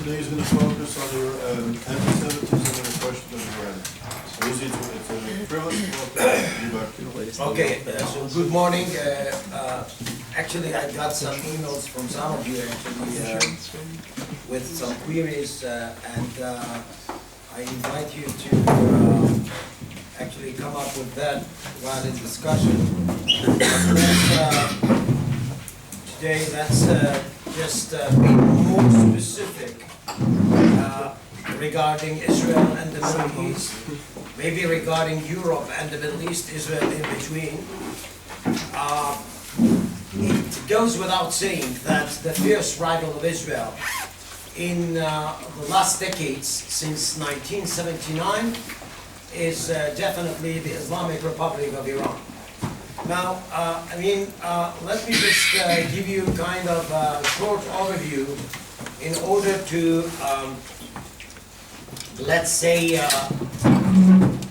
today is going to focus on the anti-Semitism and the question of Iran. So it's a privilege to be back. Okay, so good morning. Actually, I got some emails from some of you actually with some queries, and I invite you to actually come up with that while in discussion. Today, that's just be more specific regarding Israel and the Middle East, maybe regarding Europe and the Middle East, Israel in between. It goes without saying that the fierce rival of Israel in the last decades, since 1979, is definitely the Islamic Republic of Iran. Now, let me just give you kind of a short overview in order to, let's say,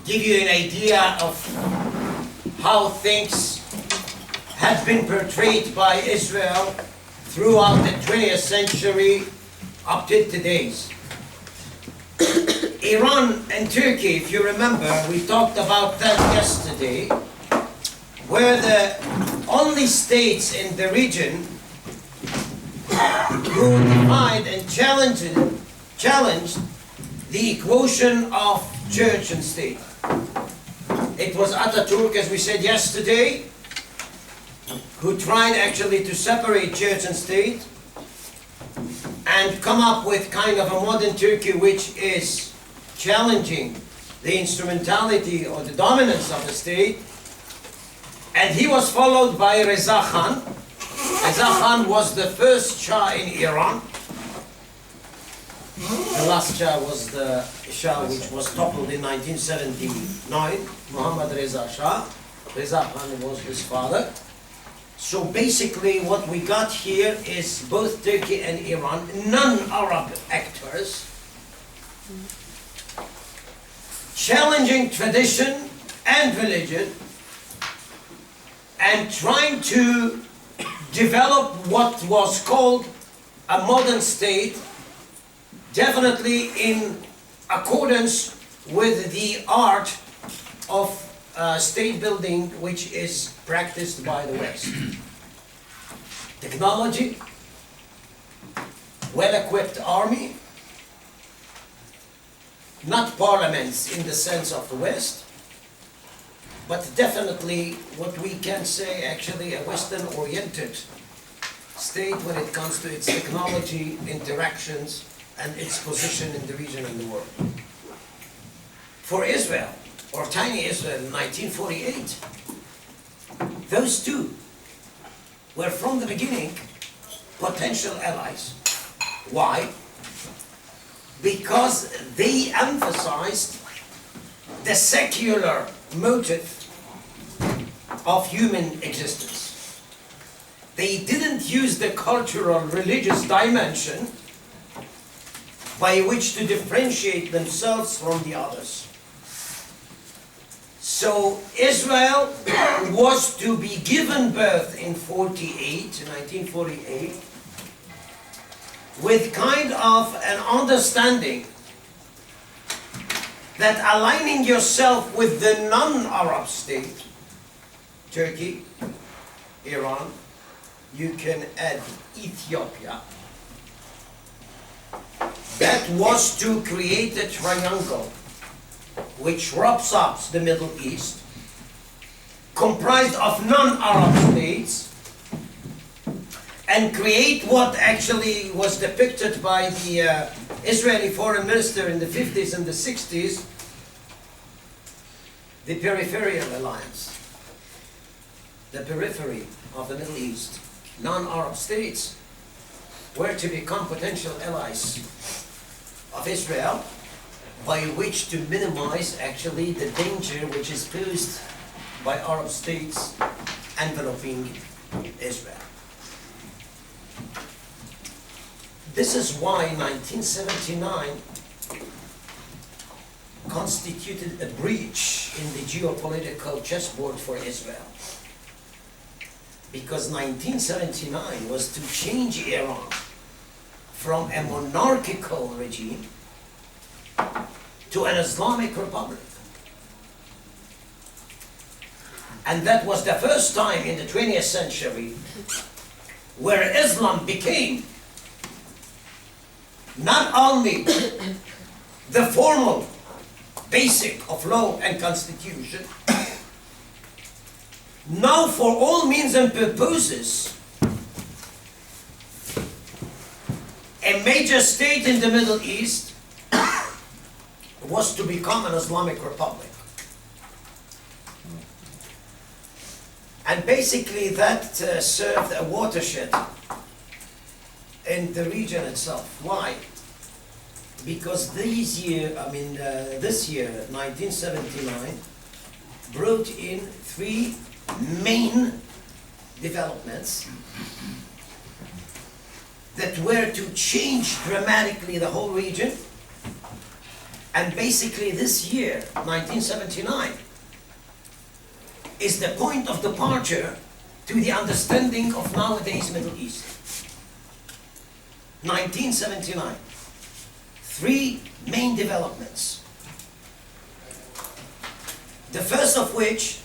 give you an idea of how things have been portrayed by Israel throughout the 20th century up to today's. Iran and Turkey, if you remember, we talked about that yesterday, were the only states in the region who defied and challenged the equation of church and state. It was Ataturk, as we said yesterday, who tried actually to separate church and state and come up with kind of a modern Turkey which is challenging the instrumentality or the dominance of the state. And he was followed by Reza Khan. Reza Khan was the first Shah in Iran. The last Shah was the Shah which was toppled in 1979, Muhammad Reza Shah. Reza Khan was his father. So basically what we got here is both Turkey and Iran, non-Arab actors, challenging tradition and religion, and trying to develop what was called a modern state, definitely in accordance with the art of state building which is practiced by the West. Technology, well-equipped army, not parliaments in the sense of the West, but definitely what we can say actually a Western-oriented state when it comes to its technology, interactions, and its position in the region and the world. For Israel, or tiny Israel in 1948, those two were from the beginning potential allies. Why? Because they emphasized the secular motive of human existence. They didn't use the cultural, religious dimension by which to differentiate themselves from the others. So Israel was to be given birth in 1948, with kind of an understanding that aligning yourself with the non-Arab state, Turkey, Iran, you can add Ethiopia, that was to create a triangle which wraps up the Middle East, comprised of non-Arab states, and create what actually was depicted by the Israeli foreign minister in the 50s and the 60s, the peripheral alliance, the periphery of the Middle East. Non-Arab states were to become potential allies of Israel, by which to minimize actually the danger which is posed by Arab states enveloping Israel. This is why 1979 constituted a breach in the geopolitical chessboard for Israel. Because 1979 was to change Iran from a monarchical regime to an Islamic republic. And that was the first time in the 20th century where Islam became not only the formal basic of law and constitution, now for all means and purposes, a major state in the Middle East was to become an Islamic republic. And basically that served a watershed in the region itself. Why? Because this year, 1979, brought in three main developments that were to change dramatically the whole region. And basically this year, 1979, is the point of departure to the understanding of nowadays Middle East. 1979. Three main developments. The first of which,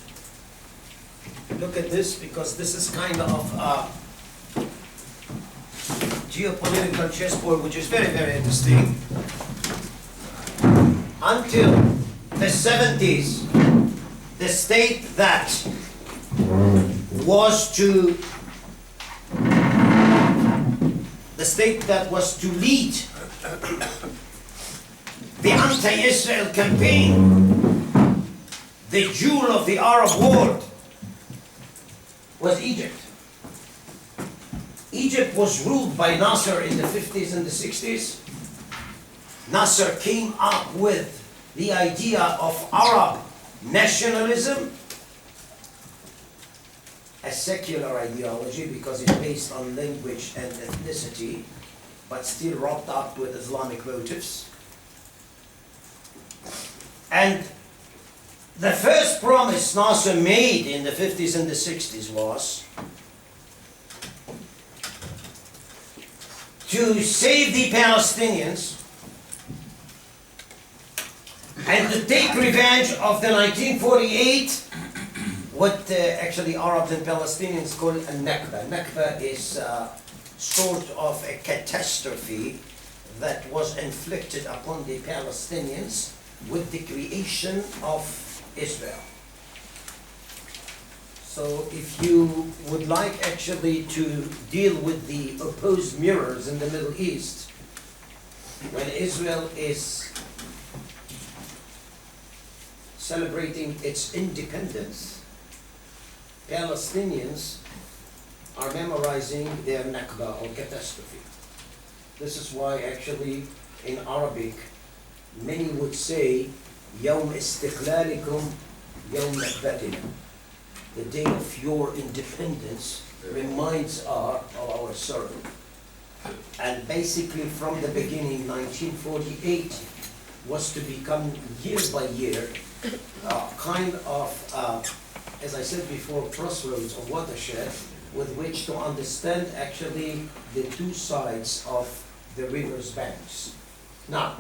look at this, because this is kind of geopolitical chessboard, which is very, very interesting. Until the 70s, the state that was to lead the anti-Israel campaign, the jewel of the Arab world, was Egypt. Egypt was ruled by Nasser in the 50s and the 60s. Nasser came up with the idea of Arab nationalism, a secular ideology because it's based on language and ethnicity, but still wrapped up with Islamic motives. And the first promise Nasser made in the 50s and the 60s was to save the Palestinians and to take revenge of the 1948, what actually Arabs and Palestinians call a Nakba. Nakba is sort of a catastrophe that was inflicted upon the Palestinians with the creation of Israel. So if you would like actually to deal with the opposed mirrors in the Middle East, when Israel is celebrating its independence, Palestinians are memorizing their Nakba or catastrophe. This is why actually in Arabic many would say يوم استقلالكم يوم نكبتنا. The day of your independence reminds us of our sorrow. And basically from the beginning, 1948 was to become year by year kind of, as I said before, crossroads or watershed with which to understand actually the two sides of the river's banks. Now,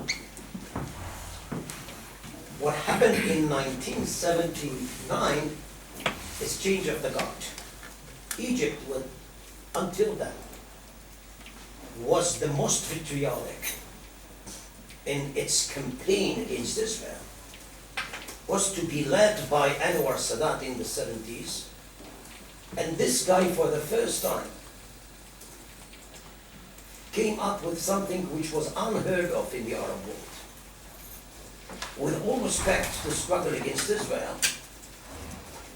what happened in 1979 is change of the guard. Egypt, until then, was the most vitriolic in its campaign against Israel, was to be led by Anwar Sadat in the 70s. And this guy, for the first time, came up with something which was unheard of in the Arab world. With all respect to the struggle against Israel,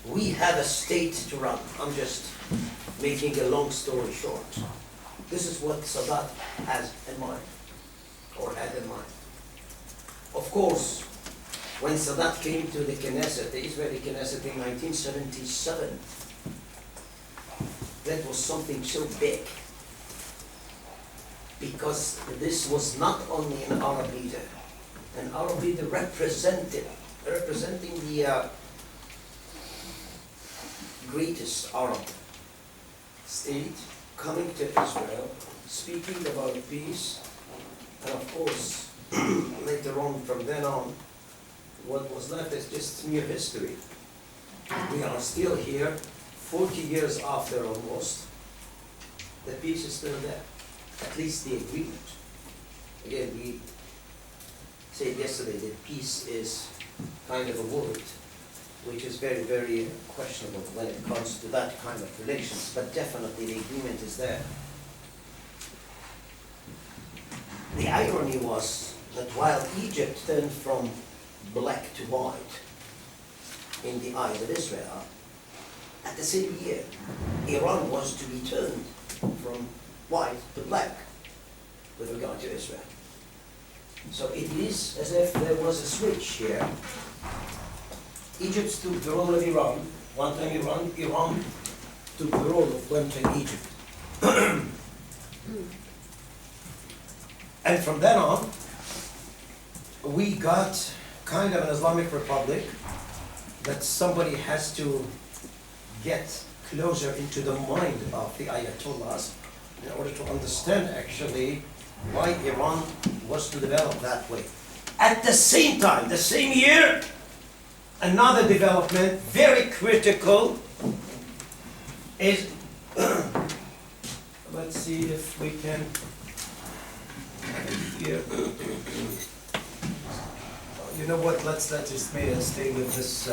we have a state to run. I'm just making a long story short. This is what Sadat has in mind, or had in mind. Of course, when Sadat came to the Knesset, the Israeli Knesset in 1977, that was something so big, because this was not only an Arab leader representing the greatest Arab state coming to Israel, speaking about peace, and of course, later on, from then on, what was left is just mere history. We are still here, 40 years after almost. The peace is still there, at least the agreement. Again, we said yesterday that peace is kind of a word which is very, very questionable when it comes to that kind of relations, but definitely the agreement is there. The irony was that while Egypt turned from black to white in the eyes of Israel, at the same year, Iran was to be turned from white to black with regard to Israel. So it is as if there was a switch here. Egypt took the role of Iran, one time Iran took the role of one time Egypt. And from then on, we got kind of an Islamic Republic that somebody has to get closer into the mind of the Ayatollahs in order to understand actually why Iran was to develop that way. At the same time, the same year, another development, very critical, is, let's see if we can, here. You know what, let's just stay with this,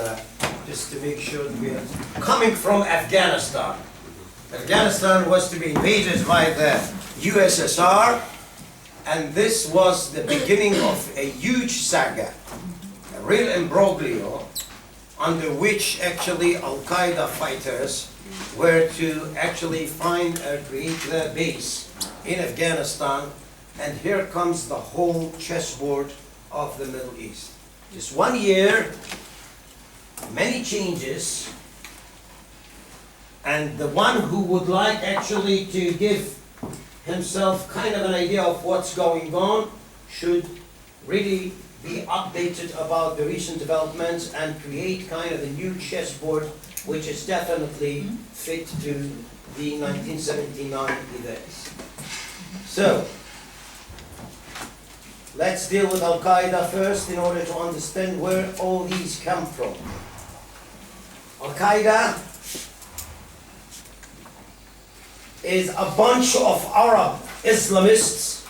just to make sure that we are coming from Afghanistan. Afghanistan was to be invaded by the USSR, and this was the beginning of a huge saga, a real imbroglio, under which actually Al-Qaeda fighters were to actually find or create their base in Afghanistan, and here comes the whole chessboard of the Middle East. Just 1 year, many changes, and the one who would like actually to give himself kind of an idea of what's going on should really be updated about the recent developments and create kind of a new chessboard which is definitely fit to the 1979 events. So, let's deal with Al-Qaeda first in order to understand where all these come from. Al-Qaeda is a bunch of Arab Islamists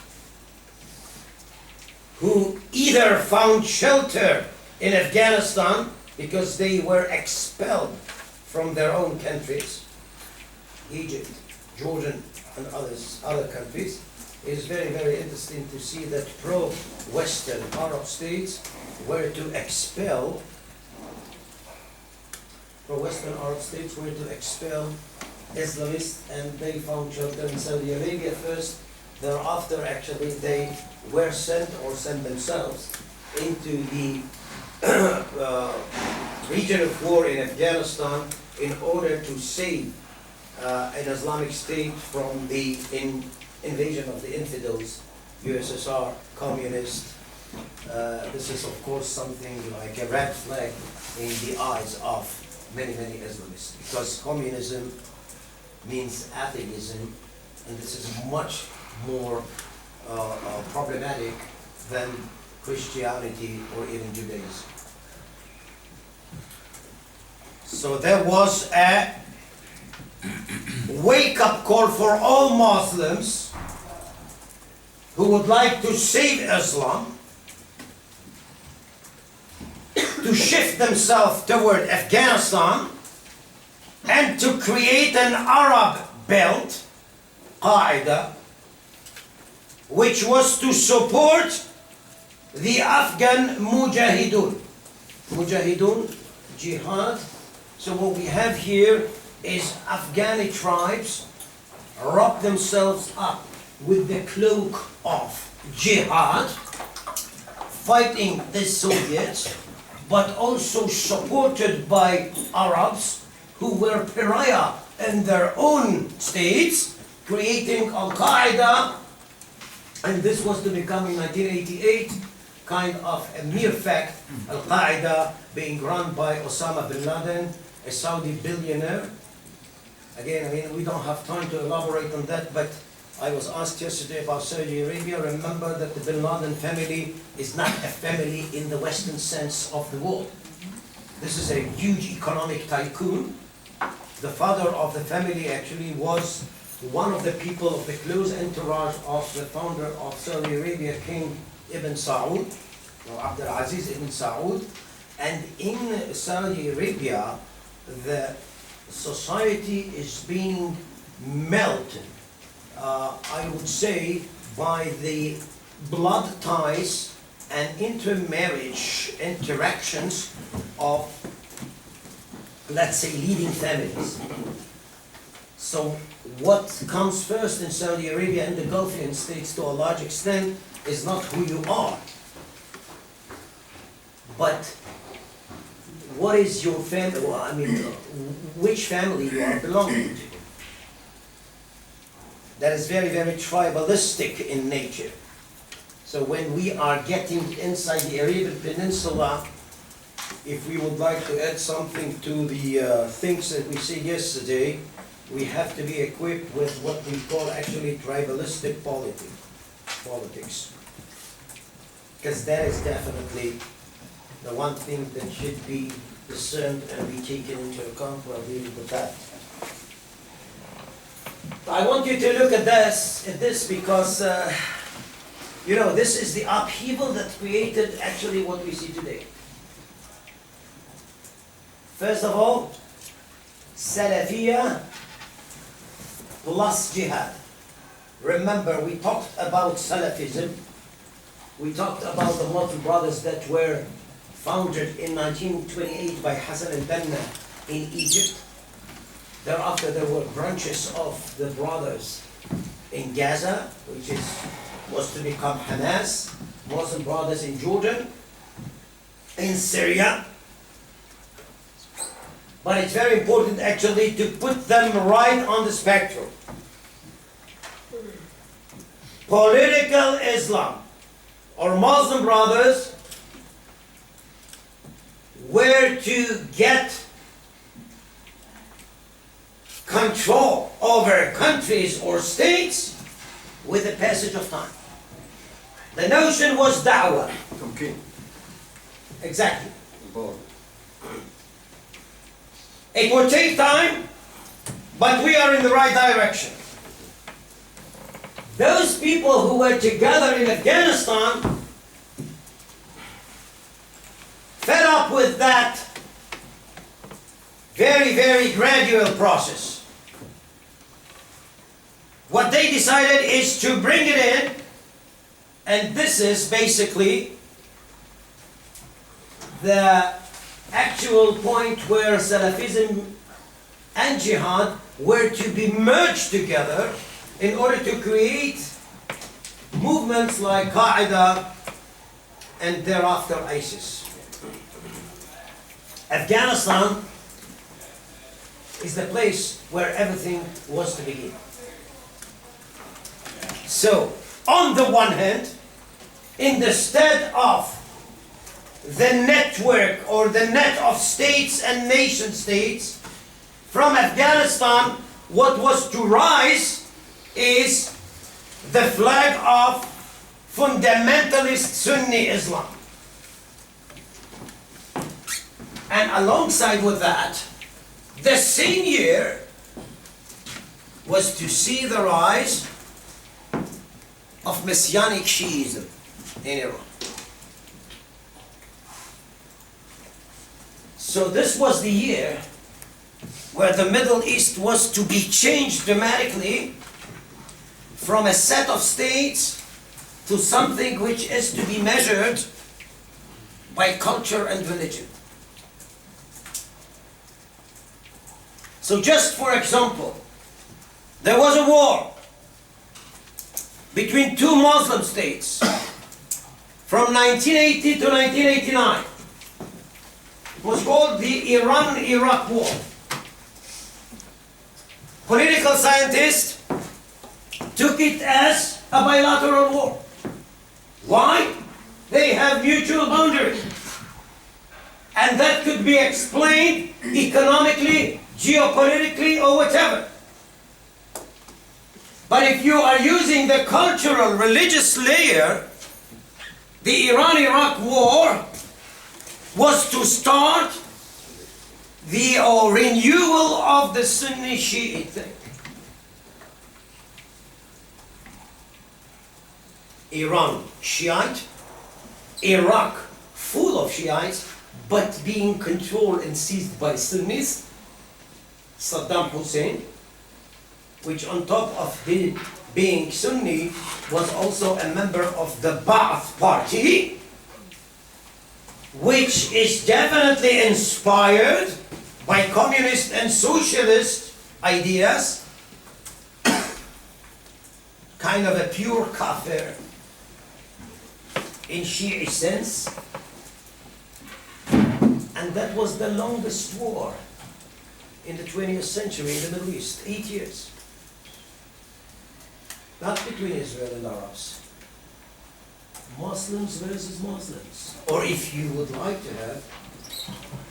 who either found shelter in Afghanistan because they were expelled from their own countries, Egypt, Jordan, and other countries. It is very, very interesting to see that pro-Western Arab states were to expel Islamists, and they found shelter in Saudi Arabia first. Thereafter, actually, they were sent themselves into the region of war in Afghanistan in order to save an Islamic State from the invasion of the infidels, USSR, communist. This is, of course, something like a red flag in the eyes of many, many Islamists, because communism means atheism, and this is much more problematic than Christianity or even Judaism. So there was a wake-up call for all Muslims who would like to save Islam to shift themselves toward Afghanistan and to create an Arab belt, Qaeda, which was to support the Afghan Mujahideen. Mujahideen, jihad. So what we have here is Afghani tribes wrap themselves up with the cloak of jihad, fighting the Soviets, but also supported by Arabs who were pariah in their own states, creating Al-Qaeda, and this was to become in 1988 kind of a mere fact, Al-Qaeda being run by Osama bin Laden, a Saudi billionaire. Again, I mean, we don't have time to elaborate on that, but I was asked yesterday about Saudi Arabia. Remember that the Bin Laden family is not a family in the Western sense of the word. This is a huge economic tycoon. The father of the family actually was one of the people of the close entourage of the founder of Saudi Arabia, King Ibn Saud, or Abdul Aziz Ibn Saud. And in Saudi Arabia, the society is being melted, I would say, by the blood ties and intermarriage interactions of, let's say, leading families. So what comes first in Saudi Arabia and the Gulfian states to a large extent is not who you are, but what is your family, well, I mean, which family you are belonging to. That is very, very tribalistic in nature. So when we are getting inside the Arabian Peninsula, if we would like to add something to the things that we said yesterday, we have to be equipped with what we call actually tribalistic politics. Because that is definitely the one thing that should be discerned and be taken into account while dealing with that. I want you to look at this because, you know, this is the upheaval that created actually what we see today. First of all, Salafiyya plus jihad. Remember, we talked about Salafism. We talked about the Muslim brothers that were founded in 1928 by Hassan al-Banna in Egypt. Thereafter, there were branches of the brothers in Gaza, which was to become Hamas, Muslim brothers in Jordan, in Syria. But it's very important actually to put them right on the spectrum. Political Islam, or Muslim brothers, were to get control over countries or states with the passage of time. The notion was da'wah. Okay. Exactly. It will take time, but we are in the right direction. Those people who were together in Afghanistan fed up with that very, very gradual process. What they decided is to bring it in, and this is basically the actual point where Salafism and Jihad were to be merged together in order to create movements like Qaeda and thereafter ISIS. Afghanistan is the place where everything was to begin. So, on the one hand, in the stead of the network or the net of states and nation states, from Afghanistan, what was to rise is the flag of fundamentalist Sunni Islam. And alongside with that, the same year was to see the rise of Messianic Shiism in Iran. So this was the year where the Middle East was to be changed dramatically from a set of states to something which is to be measured by culture and religion. So just for example, there was a war between two Muslim states from 1980 to 1989. It was called the Iran-Iraq War. Political scientists took it as a bilateral war. Why? They have mutual boundaries. And that could be explained economically, geopolitically, or whatever. But if you are using the cultural, religious layer, the Iran-Iraq war was to start the renewal of the Sunni Shiite thing. Iran, Shiite, Iraq, full of Shiites, but being controlled and seized by Sunnis. Saddam Hussein, which on top of his being Sunni, was also a member of the Ba'ath party, which is definitely inspired by communist and socialist ideas, kind of a pure kafir in Shi'i sense. And that was the longest war in the 20th century in the Middle East, 8 years. Not between Israel and Arabs. Muslims versus Muslims. Or if you would like to have,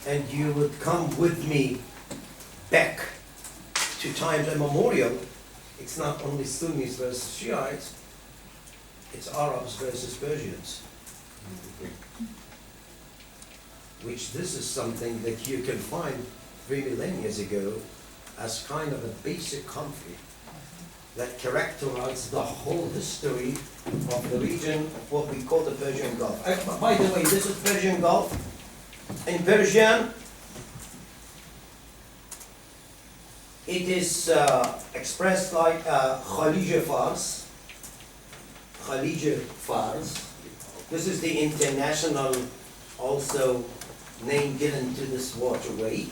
and you would come with me back to times immemorial, it's not only Sunnis versus Shiites, it's Arabs versus Persians. Which this is something that you can find 3 millennia ago as kind of a basic conflict that characterized the whole history of the region of what we call the Persian Gulf. By the way, this is Persian Gulf. In Persian, it is expressed like Khalij Fars. Khalij Fars. This is the international also name given to this waterway.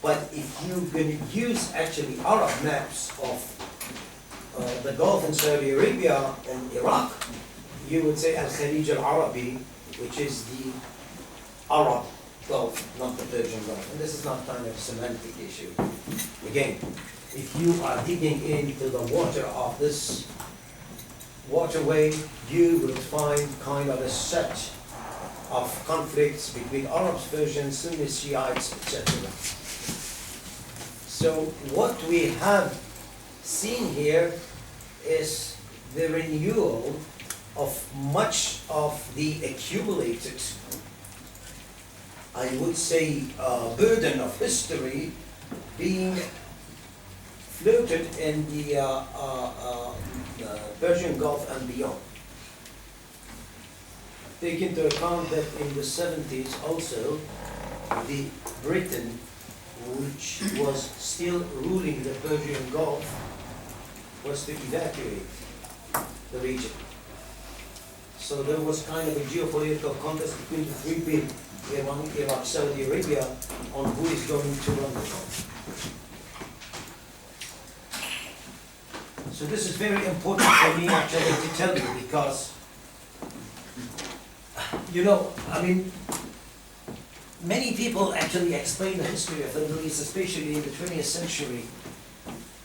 But if you're going to use actually Arab maps of the Gulf in Saudi Arabia and Iraq, you would say Al-Khalij al-Arabi, which is the Arab Gulf, not the Persian Gulf. And this is not kind of a semantic issue. Again, if you are digging into the water of this waterway, you will find kind of a set of conflicts between Arabs, Persians, Sunni, Shiites, etc. So what we have seen here is the renewal of much of the accumulated, I would say, burden of history being floated in the Persian Gulf and beyond. Take into account that in the 70s also, the Britain, which was still ruling the Persian Gulf, was to evacuate the region. So there was kind of a geopolitical contest between the three big, Iran, Iraq, Saudi Arabia, on who is going to run the Gulf. So this is very important for me actually to tell you, because you know, I mean, many people actually explain the history of the Middle East, especially in the 20th century,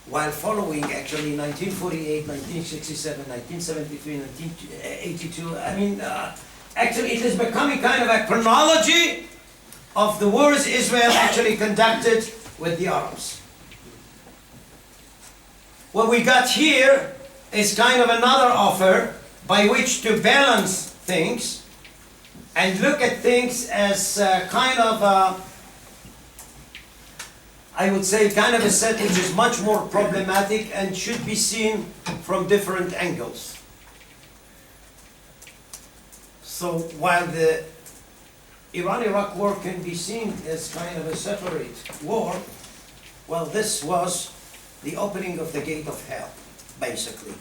while following actually 1948, 1967, 1973, 1982. I mean, actually it is becoming kind of a chronology of the wars Israel actually conducted with the Arabs. What we got here is kind of another offer by which to balance things and look at things as kind of, I would say, kind of a set which is much more problematic and should be seen from different angles. So while the Iran-Iraq war can be seen as kind of a separate war, well, this was the opening of the gate of hell, basically.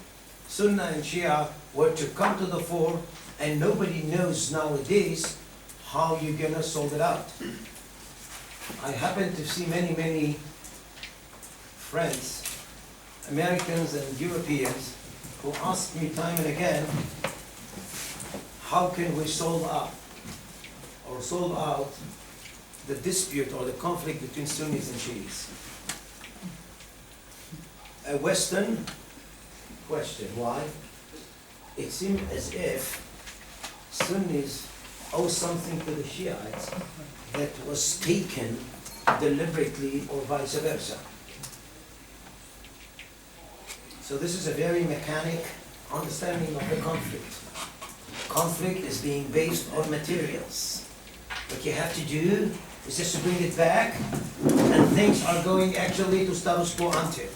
Sunnah and Shia were to come to the fore, and nobody knows nowadays how you're going to solve it out. I happen to see many, many friends, Americans and Europeans, who ask me time and again, how can we solve out the dispute or the conflict between Sunnis and Shiites? A Western question. Why? It seems as if Sunnis owe something to the Shiites that was taken deliberately or vice versa. So this is a very mechanic understanding of the conflict. Conflict is being based on materials. What you have to do is just to bring it back, and things are going actually to status quo ante.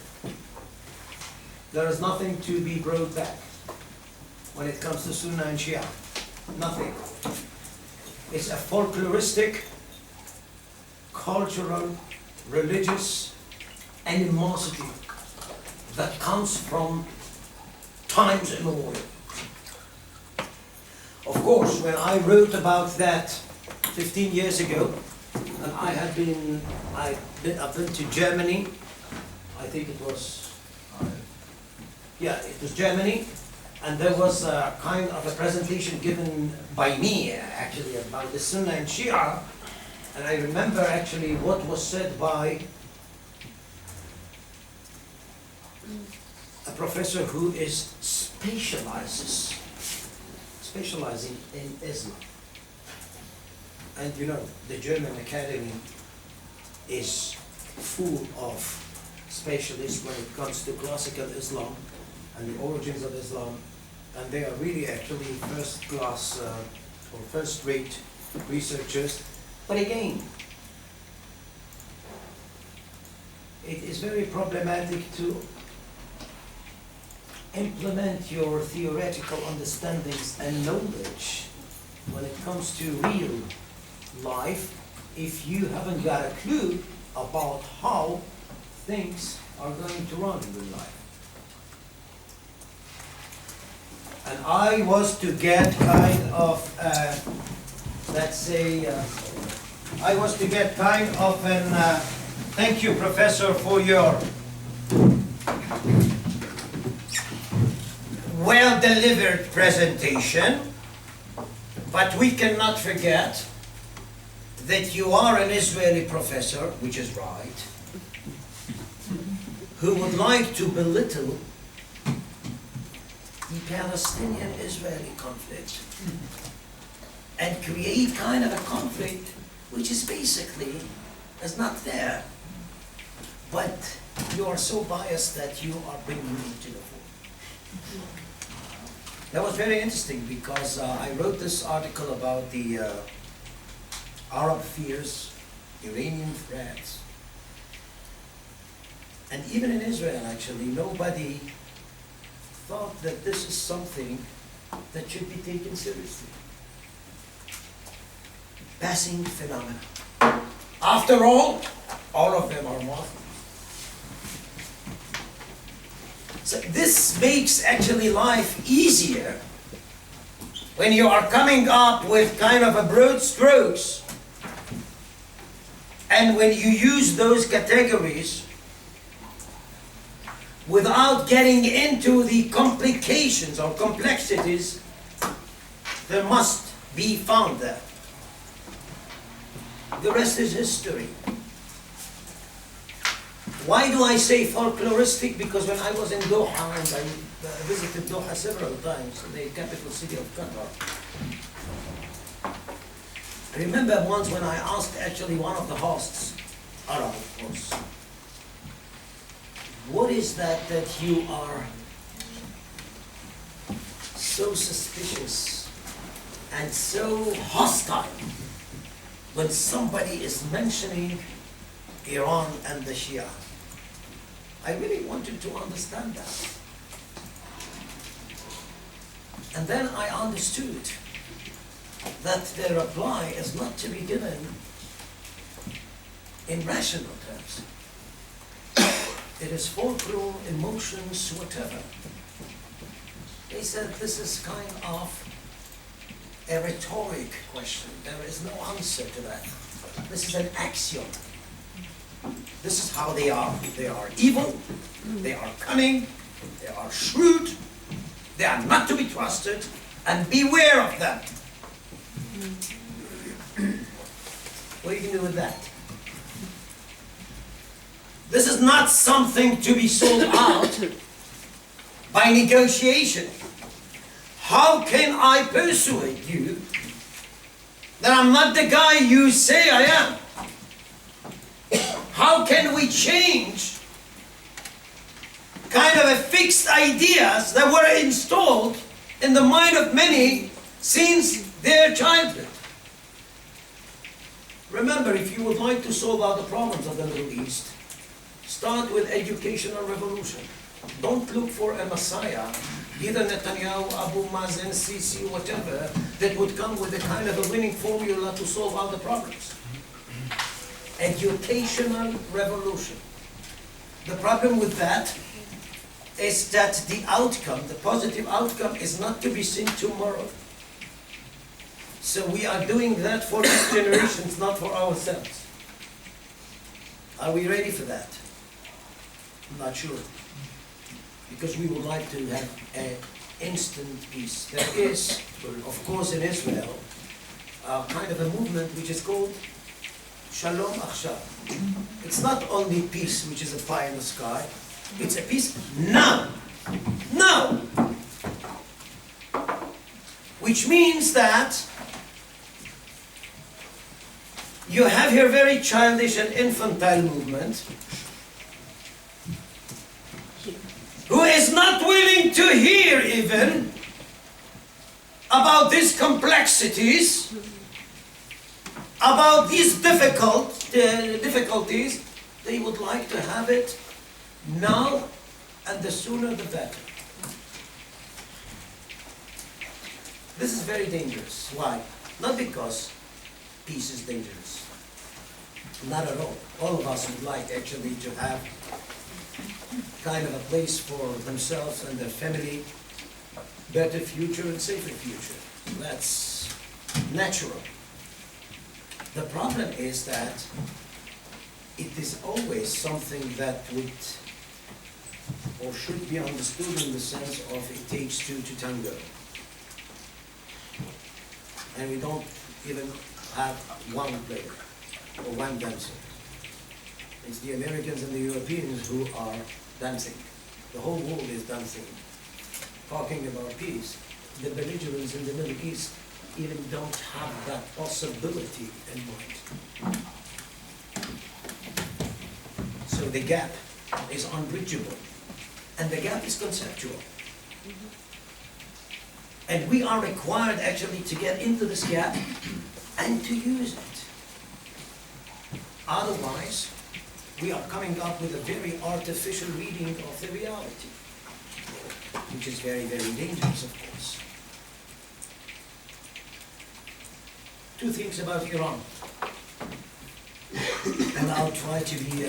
There is nothing to be brought back when it comes to Sunnah and Shia. Nothing. It's a folkloristic, cultural, religious animosity that comes from times immemorial. Of course, when I wrote about that 15 years ago, and I've been to Germany. I think it was, it was Germany, and there was a kind of a presentation given by me actually about the Sunnah and Shia, and I remember actually what was said by a professor who is specializing in Islam. And you know, the German Academy is full of specialists when it comes to classical Islam and the origins of Islam, and they are really actually first class or first rate researchers. But again, it is very problematic to implement your theoretical understandings and knowledge when it comes to real life if you haven't got a clue about how things are going to run in real life. And I was to get kind of, let's say, I was to get kind of an, thank you, Professor, for your well-delivered presentation, but we cannot forget that you are an Israeli professor, which is right, who would like to belittle the Palestinian-Israeli conflict and create kind of a conflict which is basically is not there, but you are so biased that you are bringing it to the fore. That was very interesting because I wrote this article about the Arab fears, Iranian threats, and even in Israel actually nobody thought that this is something that should be taken seriously. Passing phenomena. After all of them are Muslims. So this makes actually life easier when you are coming up with kind of a broad strokes, and when you use those categories without getting into the complications or complexities that must be found there. The rest is history. Why do I say folkloristic? Because when I was in Doha, and I visited Doha several times, the capital city of Qatar, I remember once when I asked actually one of the hosts, Arab of course, what is that you are so suspicious and so hostile when somebody is mentioning Iran and the Shia? I really wanted to understand that. And then I understood that their reply is not to be given in rational terms. It is folklore, emotions, whatever. They said this is kind of a rhetoric question. There is no answer to that. This is an axiom. This is how they are. They are evil, they are cunning, they are shrewd, they are not to be trusted, and beware of them. What are you going to do with that? This is not something to be sold out by negotiation. How can I persuade you that I'm not the guy you say I am? How can we change kind of a fixed ideas that were installed in the mind of many since their childhood. Remember, if you would like to solve all the problems of the Middle East, start with educational revolution. Don't look for a messiah, either Netanyahu, Abu Mazen, Sisi, whatever, that would come with a kind of a winning formula to solve all the problems. Educational revolution. The problem with that is that the outcome, the positive outcome, is not to be seen tomorrow. So we are doing that for these generations, not for ourselves. Are we ready for that? I'm not sure. Because we would like to have an instant peace. There is, of course, in Israel, kind of a movement which is called Shalom Achshav. It's not only peace, which is a pie in the sky. It's a peace now. Now. Which means that you have here very childish and infantile movement who is not willing to hear even about these complexities, about these difficulties. They would like to have it now, and the sooner the better. This is very dangerous. Why? Not because peace is dangerous. Not at all. All of us would like actually to have kind of a place for themselves and their family, better future and safer future. That's natural. The problem is that it is always something that would or should be understood in the sense of it takes two to tango. And we don't even have one player or one dancer. It's the Americans and the Europeans who are dancing. The whole world is dancing, talking about peace. The belligerents in the Middle East even don't have that possibility in mind. So the gap is unbridgeable, and the gap is conceptual. And we are required actually to get into this gap and to use it. Otherwise, we are coming up with a very artificial reading of the reality, which is very, very dangerous, of course. Two things about Iran, and I'll try to be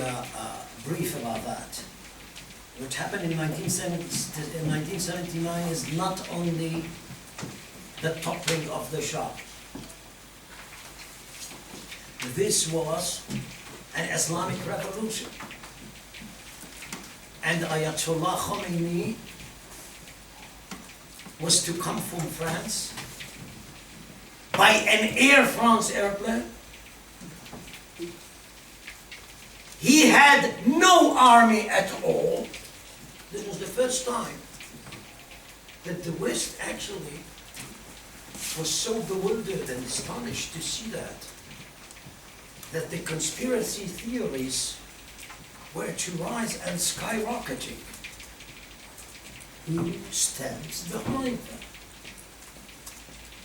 brief about that. What happened in 1979 is not only the toppling of the Shah. This was an Islamic Revolution. And Ayatollah Khomeini was to come from France by an Air France airplane. He had no army at all. This was the first time that the West actually was so bewildered and astonished to see that the conspiracy theories were to rise and skyrocketing. Who stands behind them?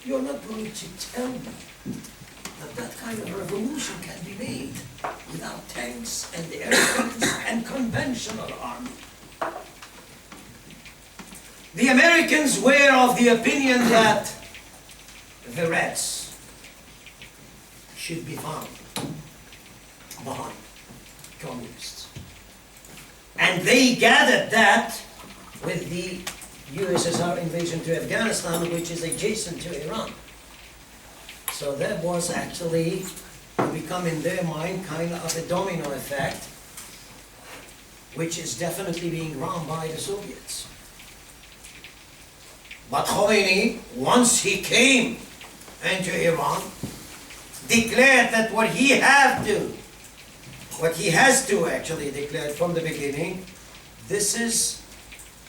You're not going to tell me that that kind of revolution can be made without tanks and airplanes and conventional army. The Americans were of the opinion that the Reds should be found behind communists. And they gathered that with the USSR invasion to Afghanistan, which is adjacent to Iran. So that was actually become in their mind kind of a domino effect, which is definitely being run by the Soviets. But Khomeini, once he came into Iran, declared that what he has to actually declare from the beginning, this is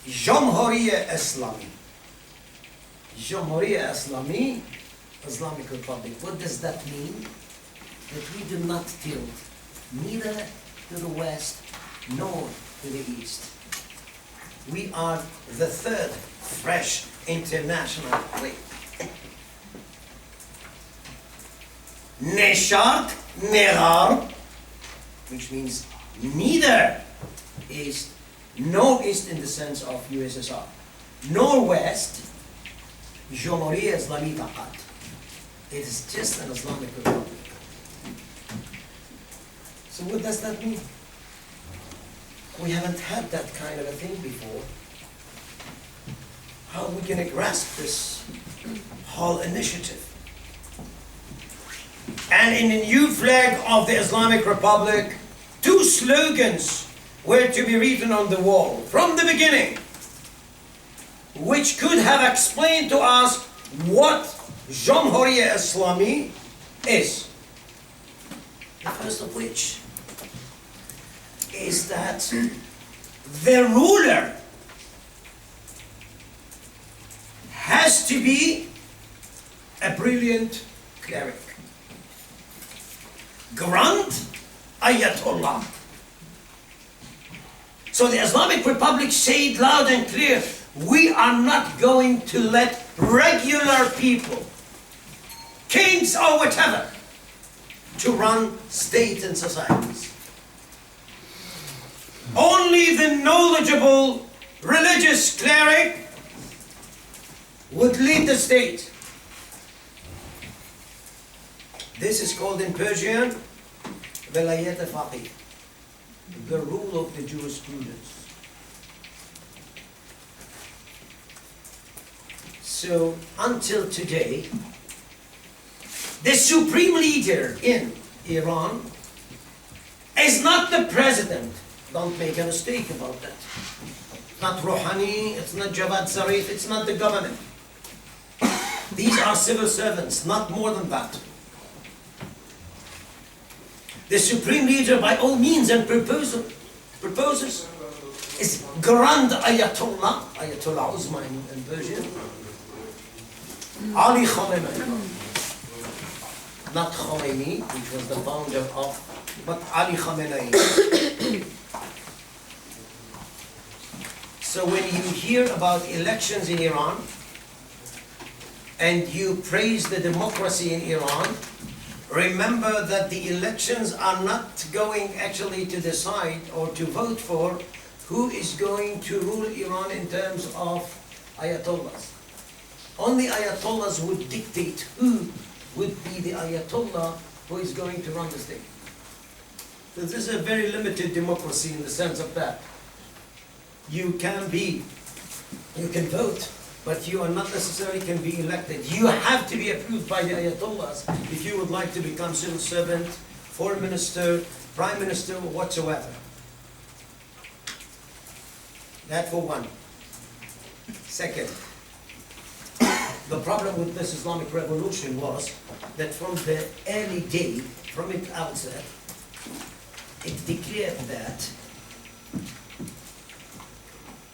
Jamhuriya Islami. Jamhuriya Islami, Islamic Republic. What does that mean? That we do not tilt neither to the west nor to the east. we are the third fresh international play. Neshark, Nerar, which means neither east, nor east in the sense of USSR, nor west, Jamhuriya Islami Taqat. It is just an Islamic Republic. So what does that mean? We haven't had that kind of a thing before. How are we going to grasp this whole initiative? And in the new flag of the Islamic Republic, 2 slogans were to be written on the wall from the beginning, which could have explained to us what Jamhuriya Islami is. The first of which is that the ruler has to be a brilliant cleric. Grand Ayatollah. So the Islamic Republic said loud and clear, we are not going to let regular people, kings or whatever, to run state and societies. Only the knowledgeable religious cleric would lead the state. This is called in Persian, Velayat al-Faqih, the rule of the jurisprudence. So, until today, the supreme leader in Iran is not the president. Don't make a mistake about that. It's not Rouhani, it's not Javad Zarif, it's not the government. These are civil servants, not more than that. The supreme leader, by all means and proposes, is Grand Ayatollah, Ayatollah Uzma in Persian, Ali Khamenei. Not Khomeini, which was the founder of, but Ali Khamenei. So when you hear about elections in Iran, and you praise the democracy in Iran, remember that the elections are not going actually to decide or to vote for who is going to rule Iran in terms of ayatollahs. Only ayatollahs would dictate who would be the ayatollah who is going to run the state. So this is a very limited democracy in the sense of that. You can vote, but you are not necessarily can be elected. You have to be approved by the ayatollahs if you would like to become civil servant, foreign minister, prime minister, or whatsoever. That for one. Second, the problem with this Islamic Revolution was that from the early day, from its outset, it declared that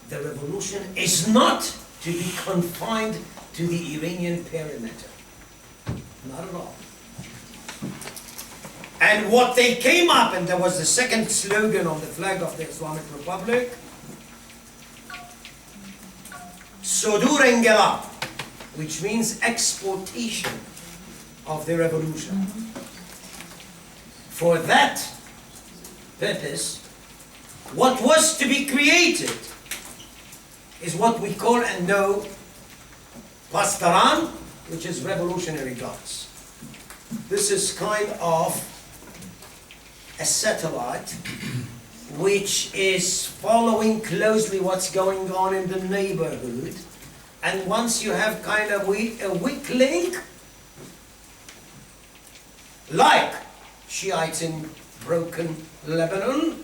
the revolution is not to be confined to the Iranian perimeter. Not at all. And what they came up, and there was the second slogan on the flag of the Islamic Republic, Sudur Engela, which means exportation of the revolution. For that purpose, what was to be created is what we call and know Pastaran, which is revolutionary guards. This is kind of a satellite which is following closely what's going on in the neighborhood. And once you have kind of a weak link, like Shiites in broken Lebanon,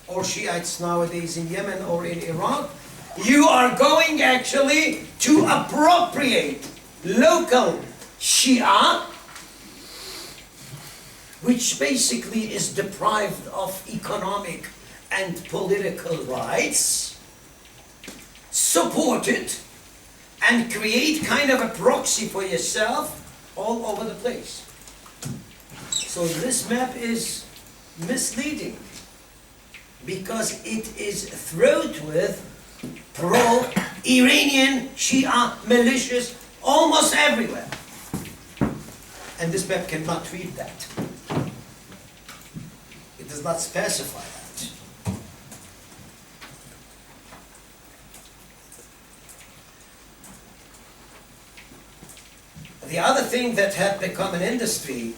or Shiites nowadays in Yemen or in Iraq, you are going actually to appropriate local Shia, which basically is deprived of economic and political rights, support it, and create kind of a proxy for yourself all over the place. So this map is misleading because it is fraught with pro-Iranian Shia militias almost everywhere. And this map cannot read that. It does not specify that. The other thing that had become an industry,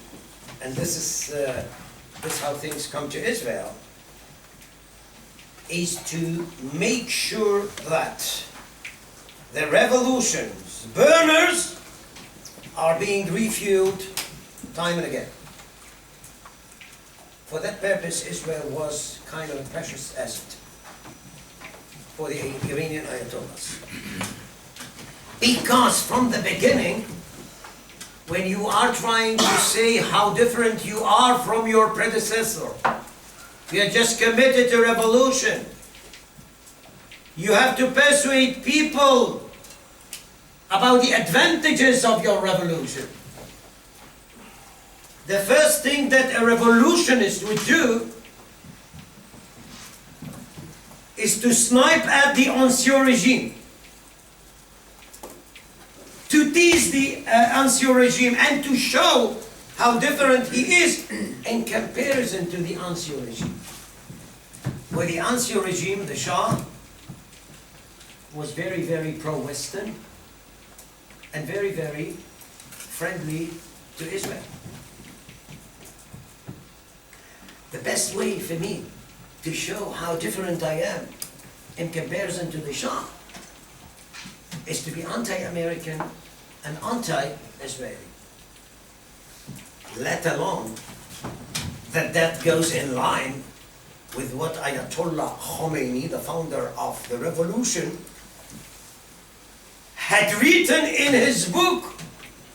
and this is how things come to Israel, is to make sure that the revolution's burners are being refueled time and again. For that purpose, Israel was kind of a precious asset for the Iranian Ayatollahs. Because from the beginning, when you are trying to say how different you are from your predecessor, you have just committed a revolution. You have to persuade people about the advantages of your revolution. The first thing that a revolutionist would do is to snipe at the ancien regime, to tease the ancien regime and to show how different he is in comparison to the ancien regime. Where the ancien regime, the Shah, was very, very pro-Western and very, very friendly to Israel. The best way for me to show how different I am in comparison to the Shah is to be anti-American and anti-Israeli. Let alone that goes in line with what Ayatollah Khomeini, the founder of the revolution, had written in his book,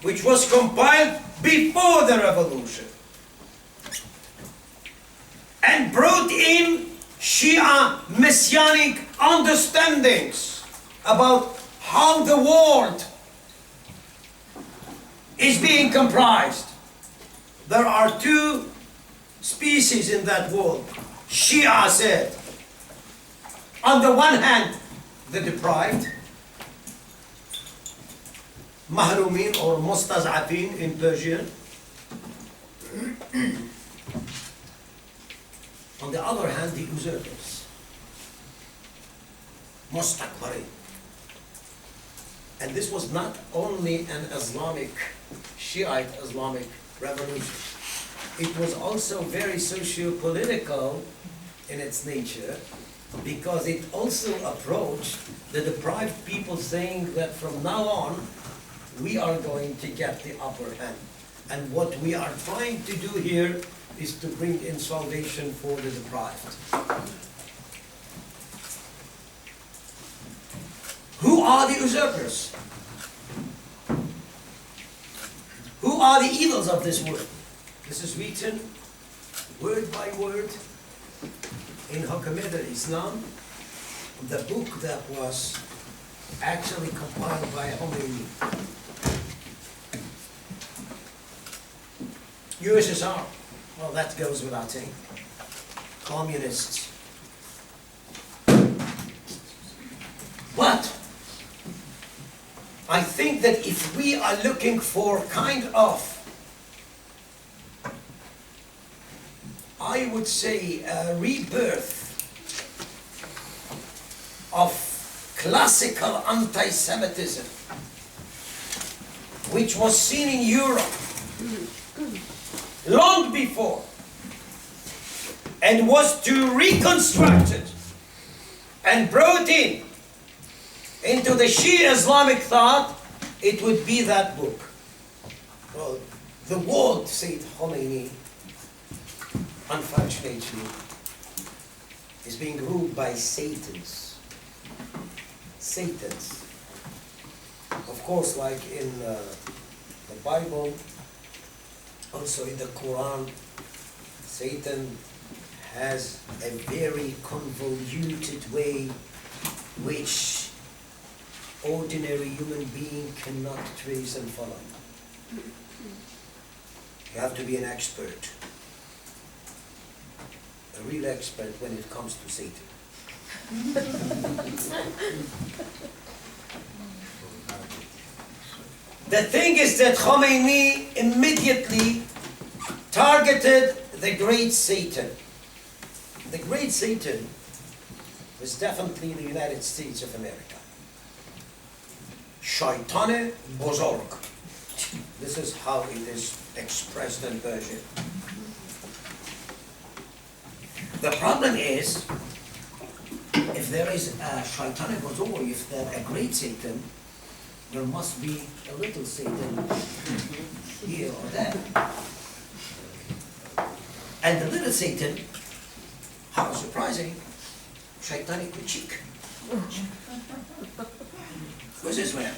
which was compiled before the revolution, and brought in Shia messianic understandings about how the world is being comprised. There are two species in that world. Shia said, on the one hand, the deprived, mahrumin or mustaz'afin in Persian. On the other hand, the usurpers, mustakbarin. And this was not only an Islamic, Shiite Islamic revolution. It was also very socio-political in its nature, because it also approached the deprived people saying that from now on, we are going to get the upper hand. And what we are trying to do here is to bring in salvation for the deprived. Who are the usurpers? Who are the evils of this world? This is written word by word in Hukamat al-Islam, the book that was actually compiled by Khomeini. USSR, well, that goes without saying. Communists. But I think that if we are looking for kind of, I would say, a rebirth of classical anti-Semitism, which was seen in Europe long before, and was to reconstruct it and brought in into the Shia Islamic thought, it would be that book. Well, the world, said Khomeini, unfortunately, is being ruled by Satans. Satans. Of course, like in the Bible, also in the Quran, Satan has a very convoluted way which ordinary human being cannot trace and follow. You have to be an expert, a real expert when it comes to Satan. The thing is that Khomeini immediately targeted the great Satan. The great Satan was definitely the United States of America. Shaitan Bozorg. This is how it is expressed in Persian. The problem is, if there is a Shaitan Bozorg, if there is a great Satan, there must be a little Satan here or there. And the little Satan, how surprising, Shaitanic cheek. Was Israel.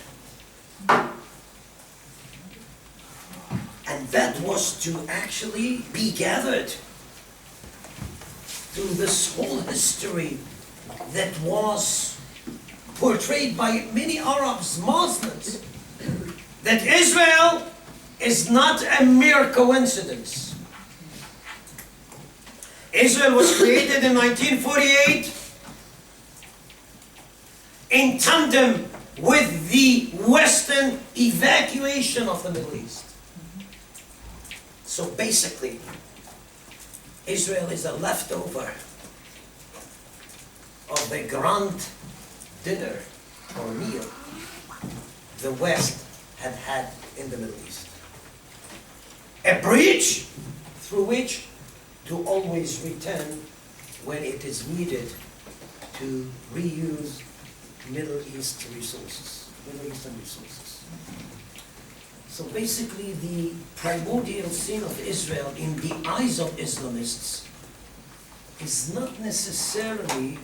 And that was to actually be gathered through this whole history that was portrayed by many Arabs, Muslims, that Israel is not a mere coincidence. Israel was created in 1948 in tandem with the Western evacuation of the Middle East. So basically, Israel is a leftover of the grand dinner or meal the West had in the Middle East. A bridge through which to always return when it is needed to reuse Middle Eastern resources. So basically the primordial sin of Israel in the eyes of Islamists is not necessarily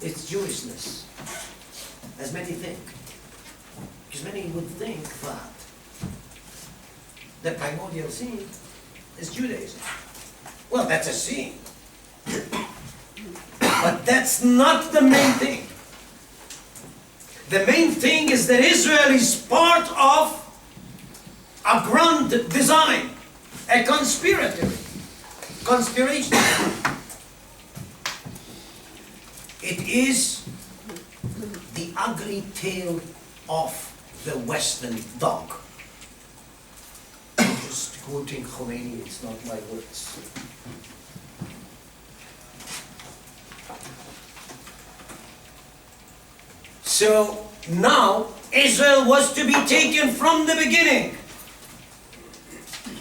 its Jewishness, as many think. Because many would think that the primordial sin is Judaism. Well, that's a sin. But that's not the main thing. The main thing is that Israel is part of a grand design, a conspiration. It is the ugly tail of the Western dog. I'm just quoting Khomeini, it's not my words. So now Israel was to be taken from the beginning.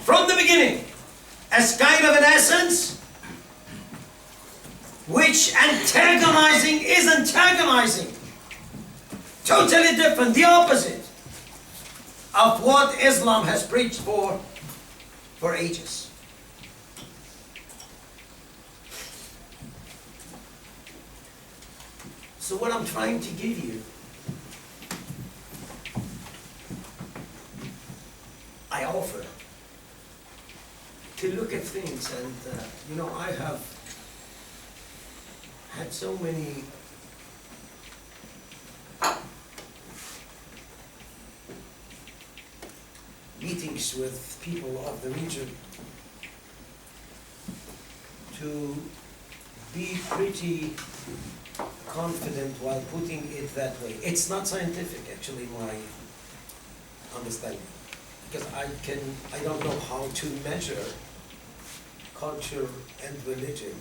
From the beginning. As kind of an essence which is antagonizing. Totally different, the opposite of what Islam has preached for ages. So what I'm trying to give you, I offer to look at things, and I have had so many meetings with people of the region to be pretty confident while putting it that way. It's not scientific, actually, my understanding, because I don't know how to measure culture and religion,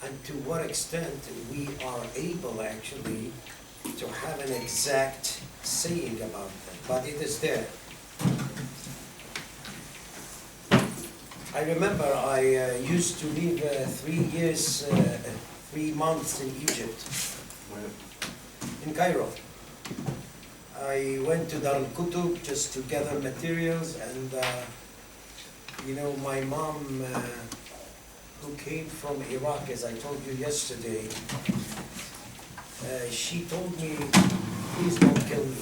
and to what extent we are able actually to have an exact saying about them, but it is there. I remember I used to live 3 months in Egypt, in Cairo. I went to Dar al-Kutub just to gather materials, and my mom, who came from Iraq, as I told you yesterday, she told me, please don't kill me.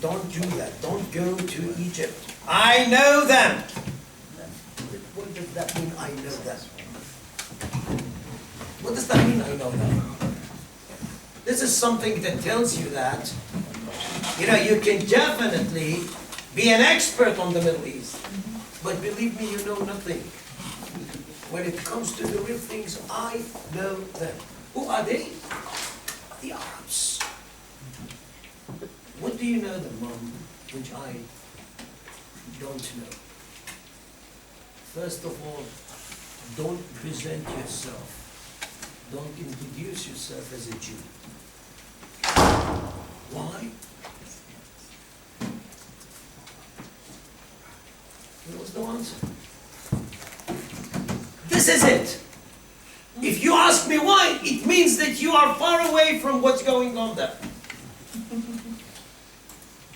Don't do that. Don't go to Egypt. I know them. What does that mean, I know them? What does that mean, I know them? This is something that tells you that, you can definitely be an expert on the Middle East, but believe me, you know nothing. when it comes to the real things, I know them. Who are they? The Arabs. What do you know them, Mom, which I don't know? First of all, don't present yourself. Don't introduce yourself as a Jew. Why? There was no answer. This is it. If you ask me why, it means that you are far away from what's going on there.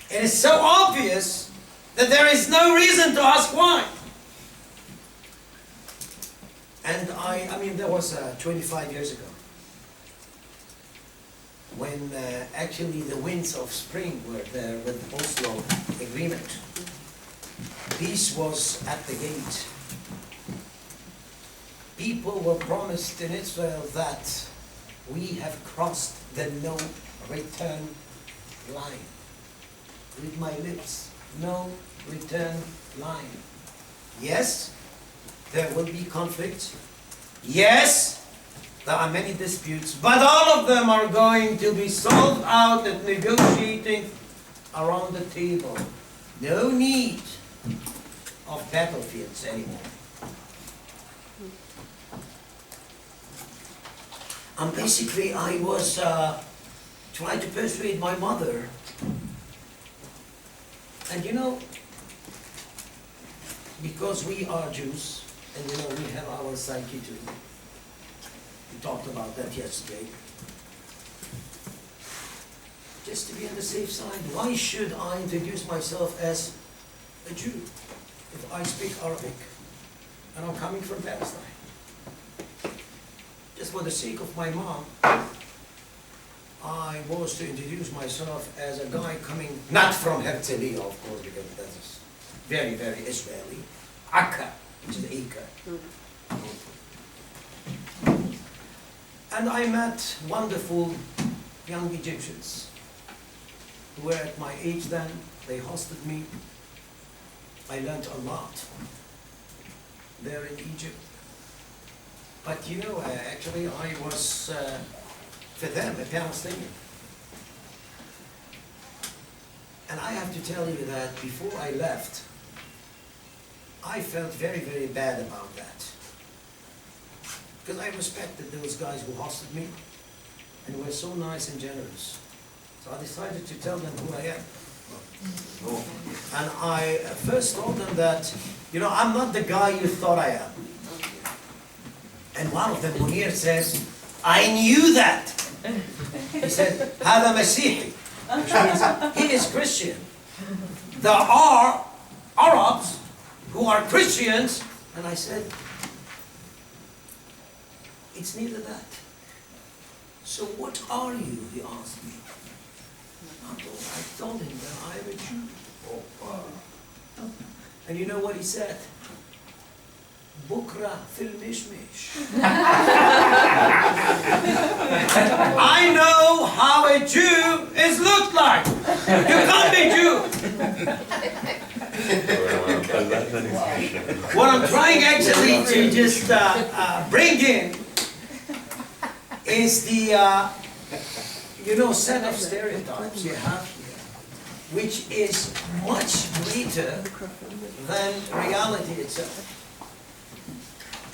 It is so obvious that there is no reason to ask why. And I mean, there was 25 years ago, when actually the winds of spring were there with the Oslo agreement. Peace was at the gate. People were promised in Israel that we have crossed the no return line. With my lips, no return line. Yes, there will be conflicts. Yes, there are many disputes, but all of them are going to be solved out at negotiating around the table. No need of battlefields anymore. And basically I was trying to persuade my mother. And you know, because we are Jews, and you know, we have our psyche too. We talked about that yesterday. Just to be on the safe side, why should I introduce myself as a Jew if I speak Arabic and I'm coming from Palestine? Just for the sake of my mom, I was to introduce myself as a guy coming, not from Herzliya, of course, because that is very, very Israeli. Akka, which is Acre. And I met wonderful young Egyptians who were at my age then. They hosted me. I learned a lot there in Egypt. But you know, actually I was, for them, a Palestinian. And I have to tell you that before I left, I felt very, very bad about that. Because I respected those guys who hosted me and were so nice and generous. So I decided to tell them who I am. And I first told them that, you know, I'm not the guy you thought I am. And one of them, Munir, says, I knew that. He said, هذا مسيحي. Which means he is Christian. There are Arabs who are Christians. And I said, it's neither that. So what are you? He asked me. I told him that I am a Jew. And you know what he said? Bukra fil mishmish. I know how a Jew is looked like. You can't be Jew. What I'm trying actually to just bring in is the you know, set of stereotypes you have here, which is much greater than reality itself.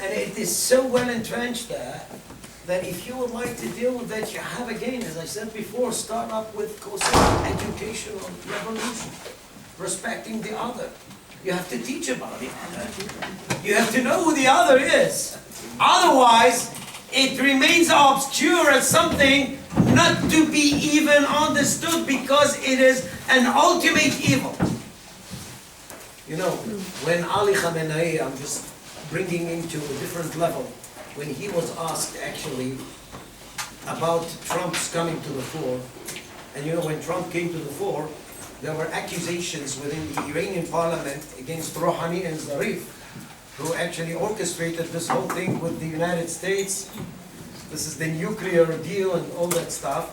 And it is so well entrenched there that if you would like to deal with that, you have again, as I said before, start up with educational revolution, respecting the other. You have to teach about the other. You have to know who the other is. Otherwise, it remains obscure as something not to be even understood because it is an ultimate evil. You know, when Ali Khamenei, I'm just bringing him to a different level, when he was asked actually about Trump's coming to the fore, and you know, when Trump came to the fore, there were accusations within the Iranian parliament against Rouhani and Zarif, who actually orchestrated this whole thing with the United States. This is the nuclear deal and all that stuff.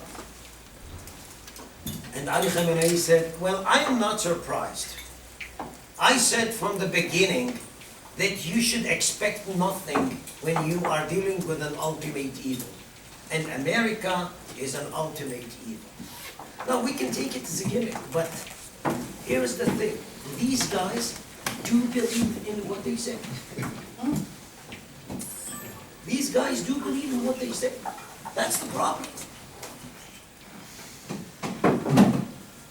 And Ali Khamenei said, well, I am not surprised. I said from the beginning that you should expect nothing when you are dealing with an ultimate evil. And America is an ultimate evil. Now we can take it as a gimmick, but here is the thing. These guys do believe in what they say. These guys do believe in what they say. That's the problem.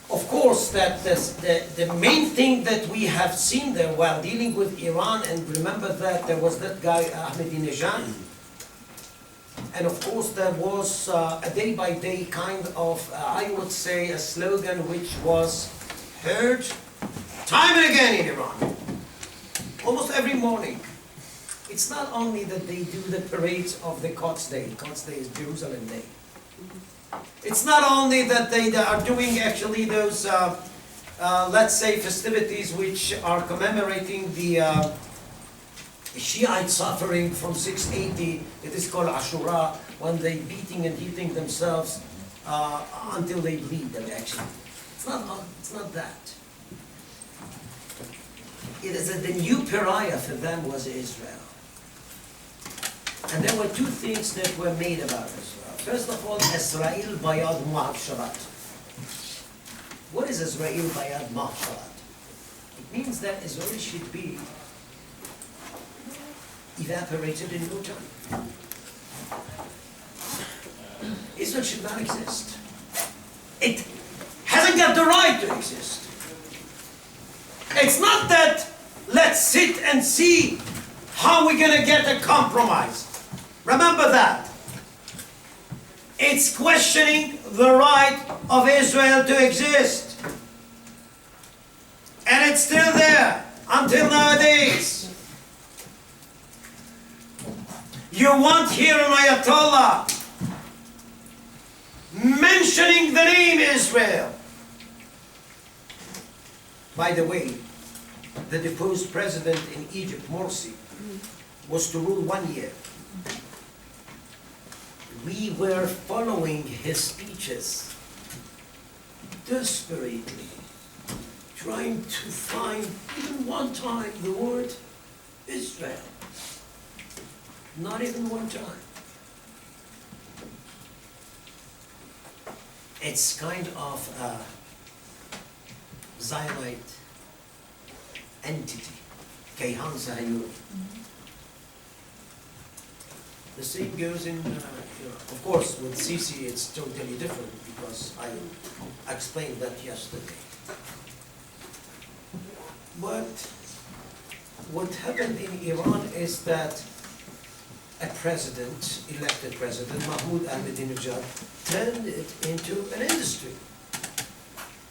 Of course, the main thing that we have seen there while dealing with Iran, and remember that there was that guy Ahmadinejad, and of course there was a day-by-day kind of, I would say, a slogan which was heard time and again in Iran, almost every morning. It's not only that they do the parades of the Quds Day. Quds Day is Jerusalem Day. It's not only that they are doing actually those, let's say, festivities which are commemorating the Shiite suffering from 680. It is called Ashura, when they beating and hitting themselves until they bleed them, actually. It's not that. It is that the new pariah for them was Israel. And there were two things that were made about Israel. First of all, Israel Bayad Ma'asharat. What is Israel Bayad Ma'asharat? It means that Israel should be evaporated in no time. Israel should not exist. It hasn't got the right to exist. It's not that let's sit and see how we're going to get a compromise. Remember that. It's questioning the right of Israel to exist. And it's still there until nowadays. You want here an Ayatollah mentioning the name Israel. By the way, the deposed president in Egypt, Morsi, was to rule 1 year. We were following his speeches desperately, trying to find even one time the word Israel. Not even one time. It's kind of a Zionite entity. Kayhan Zayur. The same goes in, of course, with Sisi it's totally different because I explained that yesterday. But what happened in Iran is that a president, elected president, Mahmoud Ahmadinejad, turned it into an industry.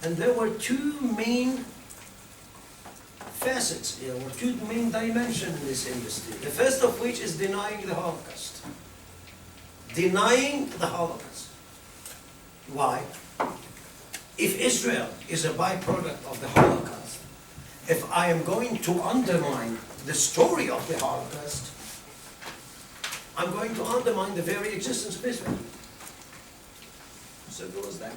And there were two main facets here, or two main dimensions in this industry. The first of which is denying the Holocaust. Denying the Holocaust. Why? If Israel is a byproduct of the Holocaust, if I am going to undermine the story of the Holocaust, I'm going to undermine the very existence of Israel. Simple as that.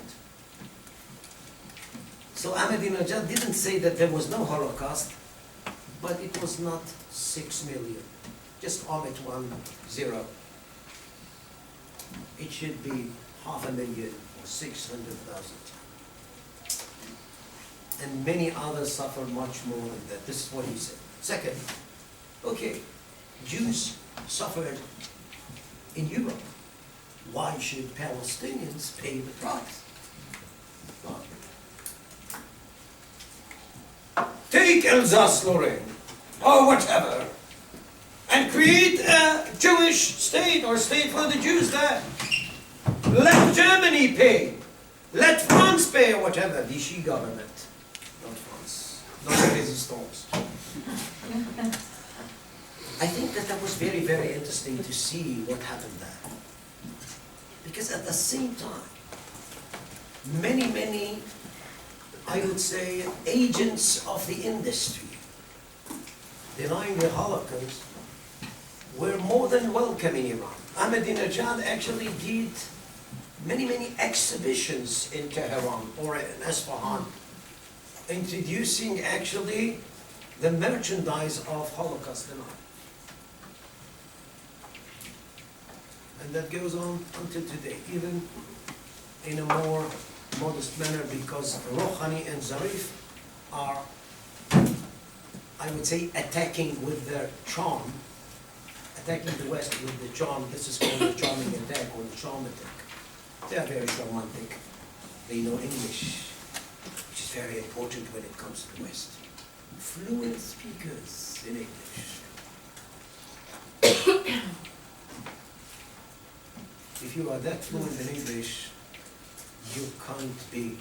So Ahmadinejad didn't say that there was no Holocaust, but it was not 6 million. Just omit 1 0. It should be 500,000 or 600,000. And many others suffer much more than that. This is what he said. Second, okay, Jews suffered in Europe. Why should Palestinians pay the price? Take Alsace-Lorraine, or whatever, and create a Jewish state or state for the Jews there. Let Germany pay. Let France pay, or whatever. Vichy government, not France, not the resistance. I think that was very, very interesting to see what happened there. Because at the same time, many, I would say, agents of the industry denying the Holocaust were more than welcome in Iran. Ahmadinejad actually did many exhibitions in Tehran or in Isfahan, introducing actually the merchandise of Holocaust denial. And that goes on until today, even in a more modest manner, because Rouhani and Zarif are, I would say, attacking with their charm, attacking the West with the charm. This is called the charming attack or the charm attack. They are very romantic. They know English, which is very important when it comes to the West. Fluent speakers in English. If you are that fluent in English, you can't be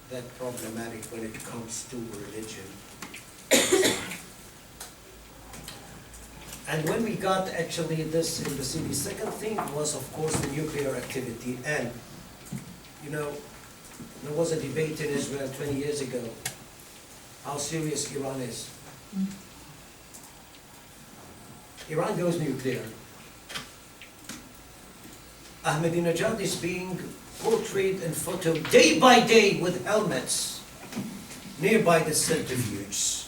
that problematic when it comes to religion. And when we got actually this in the city, second thing was, of course, the nuclear activity. And, you know, there was a debate in Israel 20 years ago how serious Iran is. Iran goes nuclear. Ahmadinejad is being portrayed and photoed day by day with helmets nearby the centrifuges,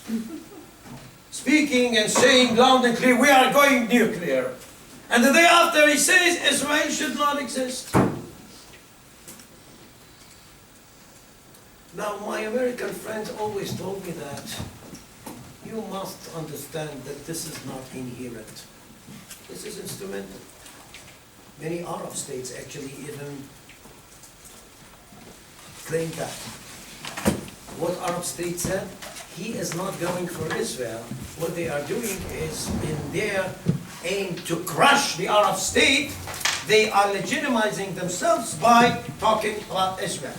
speaking and saying loud and clear, we are going nuclear. And the day after he says Israel should not exist. Now my American friends always told me that you must understand that this is not inherent. This is instrumental. Many Arab states actually even claim that. What Arab states said, he is not going for Israel. What they are doing is, in their aim to crush the Arab state, they are legitimizing themselves by talking about Israel.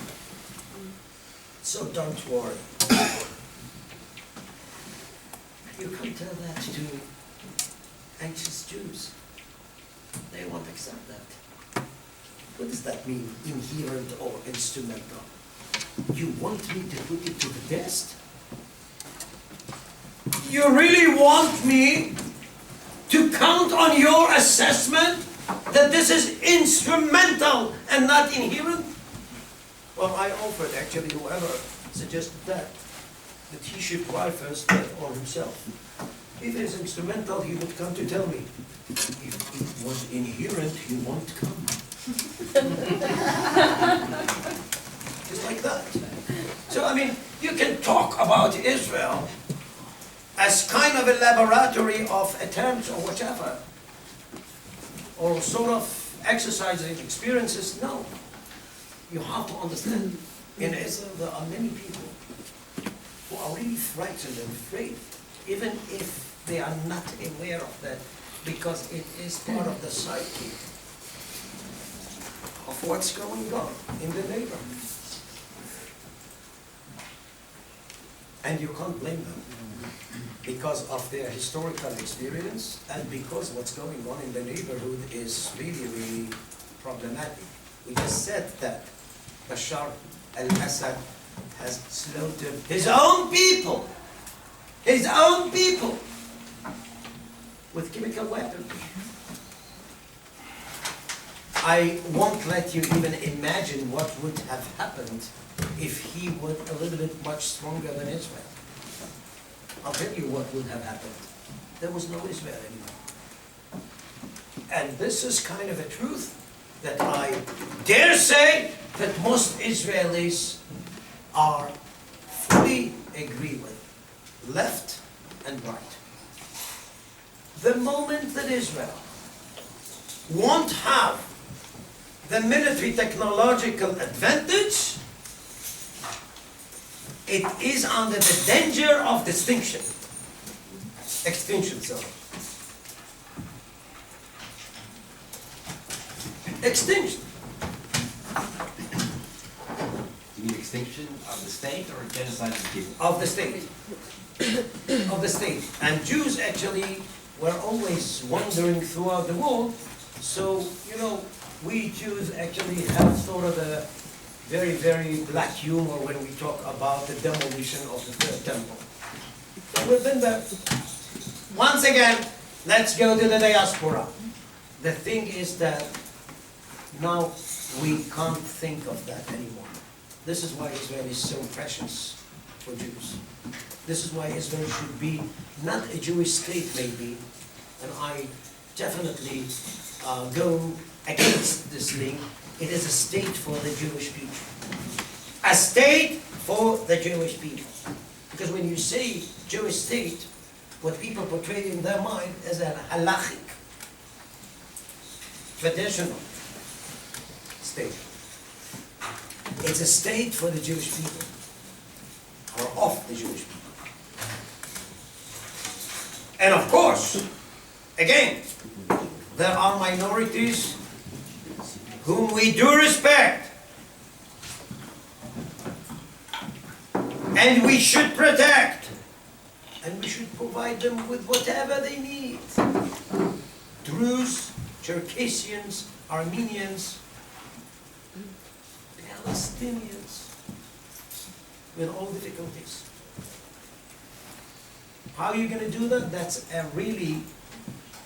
So don't worry. You can tell that to anxious Jews. They won't accept that. What does that mean, inherent or instrumental? You want me to put it to the test? You really want me to count on your assessment that this is instrumental and not inherent? Well, I offered actually whoever suggested that he should try first that on himself. If it is instrumental, he would come to tell me. If it was inherent, he won't come. Just like that. So, I mean, you can talk about Israel as kind of a laboratory of attempts or whatever, or sort of exercising experiences. No. You have to understand, in Israel there are many people who are really frightened and afraid, even if they are not aware of that, because it is part of the psyche of what's going on in the neighborhood. And you can't blame them because of their historical experience and because what's going on in the neighborhood is really, really problematic. We just said that Bashar al-Assad has slaughtered his own people with chemical weapons. I won't let you even imagine what would have happened if he were a little bit much stronger than Israel. I'll tell you what would have happened. There was no Israel anymore. And this is kind of a truth that I dare say that most Israelis are fully agree with, left and right. The moment that Israel won't have the military technological advantage, it is under the danger of extinction, sorry. Extinction. You mean extinction of the state or genocide of the people? Of the state. Of the state. And Jews actually were always wandering throughout the world. So, you know, we Jews actually have sort of a very, very black humor when we talk about the demolition of the third temple. So we've been there. Once again, let's go to the diaspora. The thing is that now we can't think of that anymore. This is why Israel is so precious for Jews. This is why Israel should be not a Jewish state maybe, and I definitely go against this thing. It is a state for the Jewish people. A state for the Jewish people. Because when you say Jewish state, what people portray in their mind is a halachic, traditional state. It's a state for the Jewish people, or of the Jewish people. And of course, again, there are minorities whom we do respect, and we should protect, and we should provide them with whatever they need. Druze, Circassians, Armenians, Palestinians, with all difficulties. How are you going to do that? That's a really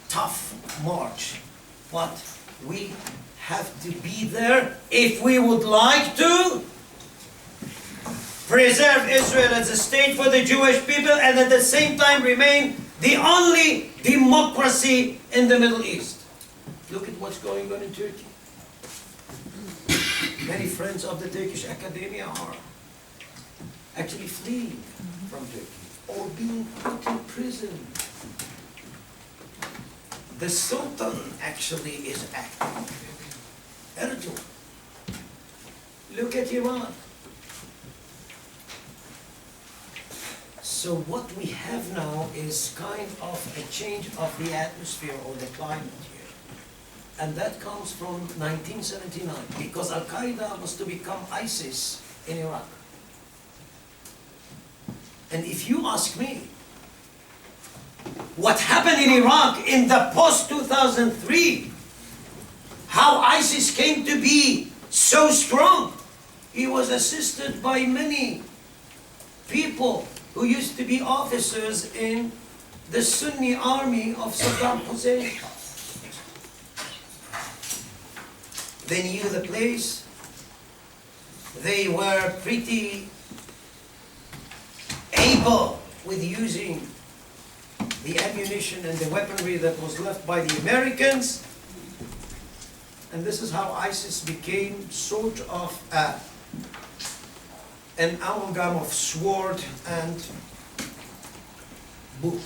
tough march. But we have to be there if we would like to preserve Israel as a state for the Jewish people and at the same time remain the only democracy in the Middle East. Look at what's going on in Turkey. Many friends of the Turkish academia are actually fleeing from Turkey or being put in prison. The Sultan actually is acting. Erdogan. Look at Iran. So what we have now is kind of a change of the atmosphere or the climate here. And that comes from 1979, because Al-Qaeda was to become ISIS in Iraq. And if you ask me, what happened in Iraq in the post-2003, how ISIS came to be so strong, he was assisted by many people who used to be officers in the Sunni army of Saddam Hussein. They knew the place. They were pretty able with using the ammunition and the weaponry that was left by the Americans. And this is how ISIS became sort of an amalgam of sword and book.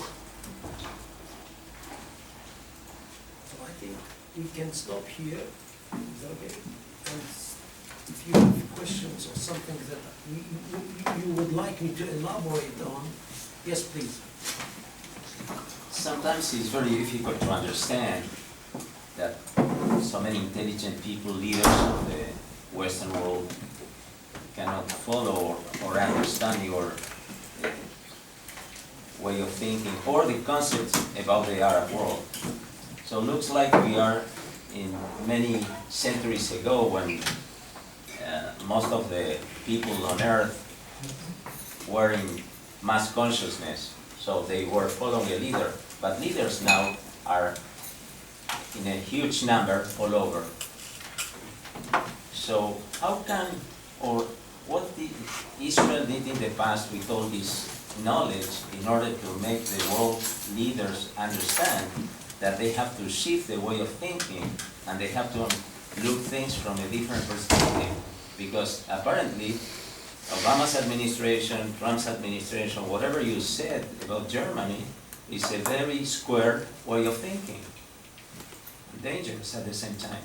So I think we can stop here. Is that okay? And if you have questions or something that you would like me to elaborate on, yes, please. Sometimes it's very difficult to understand that so many intelligent people, leaders of the Western world, cannot follow or understand your way of thinking or the concept about the Arab world. So it looks like we are in many centuries ago when most of the people on earth were in mass consciousness, so they were following a leader. But leaders now are in a huge number all over. So how can, or what did Israel did in the past with all this knowledge in order to make the world leaders understand that they have to shift the way of thinking and they have to look things from a different perspective? Because apparently Obama's administration, Trump's administration, whatever you said about Germany is a very square way of thinking. Dangerous at the same time.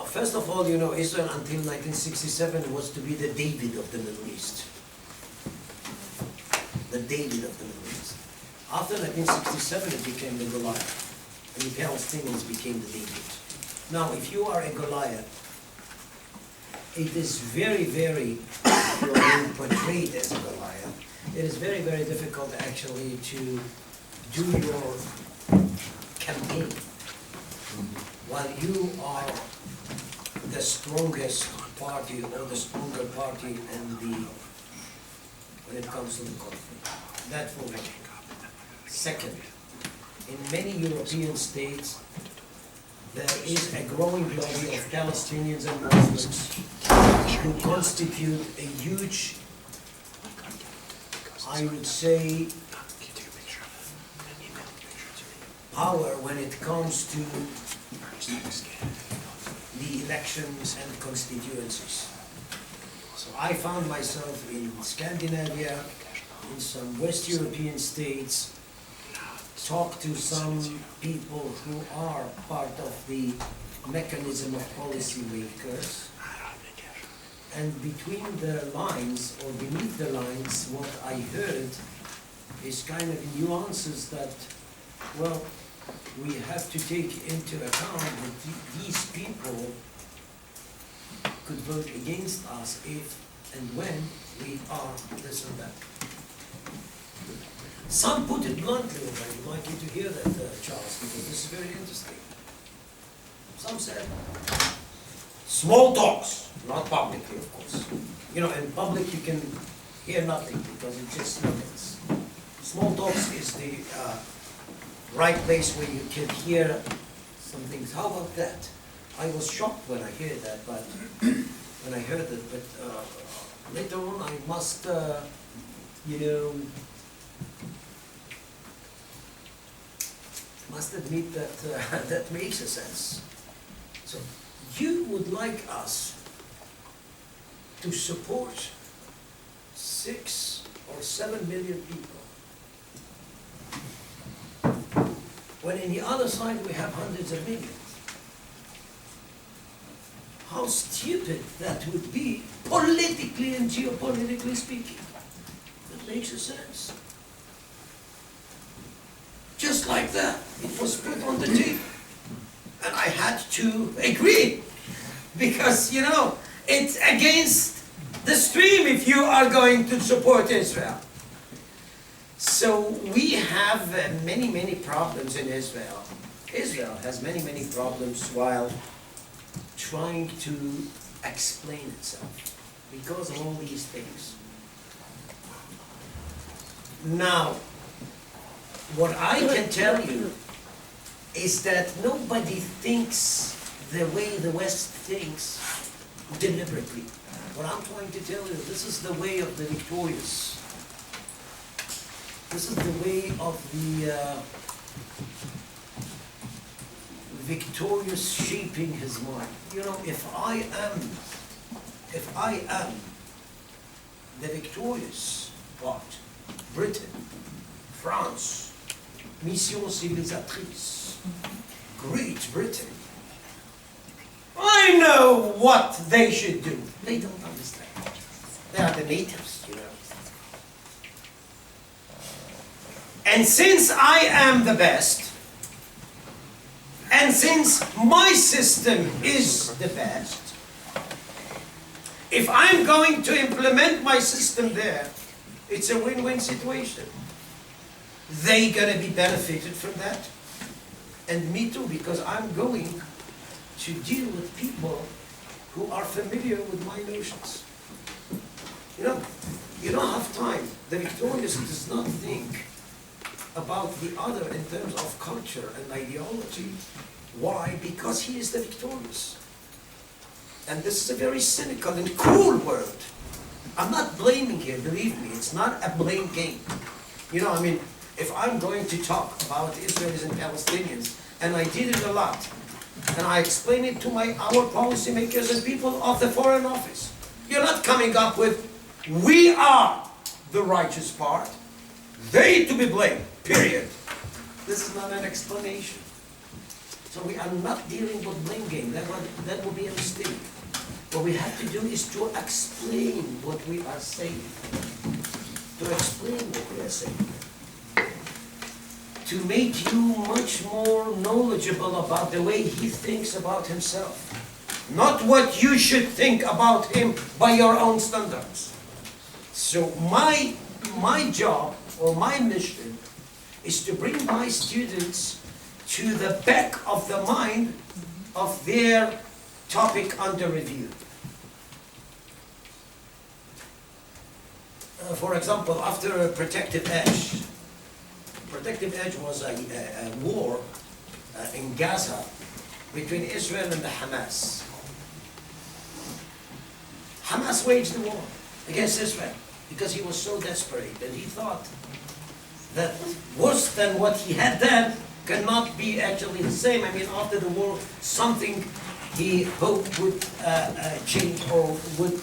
First of all, you know, Israel until 1967 was to be the David of the Middle East. The David of the Middle East. After 1967, it became the Goliath, and the Palestinians became the David. Now, if you are a Goliath, it is very, very, you're being portrayed as a Goliath. It is very, very difficult actually to do your campaign while you are the strongest party or the stronger party when it comes to the conflict. That for me. Second, in many European states, there is a growing lobby of Palestinians and Muslims who constitute a huge I would say, power when it comes to the elections and constituencies. So I found myself in Scandinavia, in some West European states, talked to some people who are part of the mechanism of policy makers. And between the lines, or beneath the lines, what I heard is kind of nuances that, well, we have to take into account that these people could vote against us if and when we are this and that. Some put it bluntly, and I would like you to hear that, Charles, because this is very interesting. Some said, small talks, not publicly, of course. You know, in public you can hear nothing because it's just nothings. Small talks is the right place where you can hear some things. How about that? I was shocked when I heard that, but when I heard it, but later on I must, must admit that that makes a sense. So you would like us to support 6 or 7 million people, when on the other side we have hundreds of millions. How stupid that would be, politically and geopolitically speaking. That makes a sense. Just like that, it was put on the table. And I had to agree, because, you know, it's against the stream if you are going to support Israel. So we have many, many problems in Israel. Israel has many, many problems while trying to explain itself because of all these things. Now, what I can tell you is that nobody thinks the way the West thinks deliberately. What I'm trying to tell you, this is the way of the victorious. This is the way of the victorious shaping his mind. You know, if I am the victorious part, Britain, France, mission civilisatrice, Great Britain, I know what they should do. They don't understand. They are the natives, you know. And since I am the best, and since my system is the best, if I'm going to implement my system there, it's a win-win situation. They're going to be benefited from that, and me too, because I'm going to deal with people who are familiar with my notions. You know, you don't have time. The victorious does not think about the other in terms of culture and ideology. Why? Because he is the victorious. And this is a very cynical and cruel world. I'm not blaming here, believe me, it's not a blame game. You know, I mean, if I'm going to talk about Israelis and Palestinians, and I did it a lot, and I explain it to our policymakers and people of the Foreign Office, you're not coming up with, we are the righteous part, they to be blamed, period. This is not an explanation. So we are not dealing with blame game. That would be a mistake. What we have to do is to explain what we are saying. To explain what we are saying. To make you much more knowledgeable about the way he thinks about himself. Not what you should think about him by your own standards. So my job, or my mission, is to bring my students to the back of the mind of their topic under review. For example, after Protective Edge was a war in Gaza between Israel and the Hamas. Hamas waged the war against Israel. because he was so desperate, and he thought that worse than what he had then cannot be actually the same. I mean, after the war, something he hoped would change or would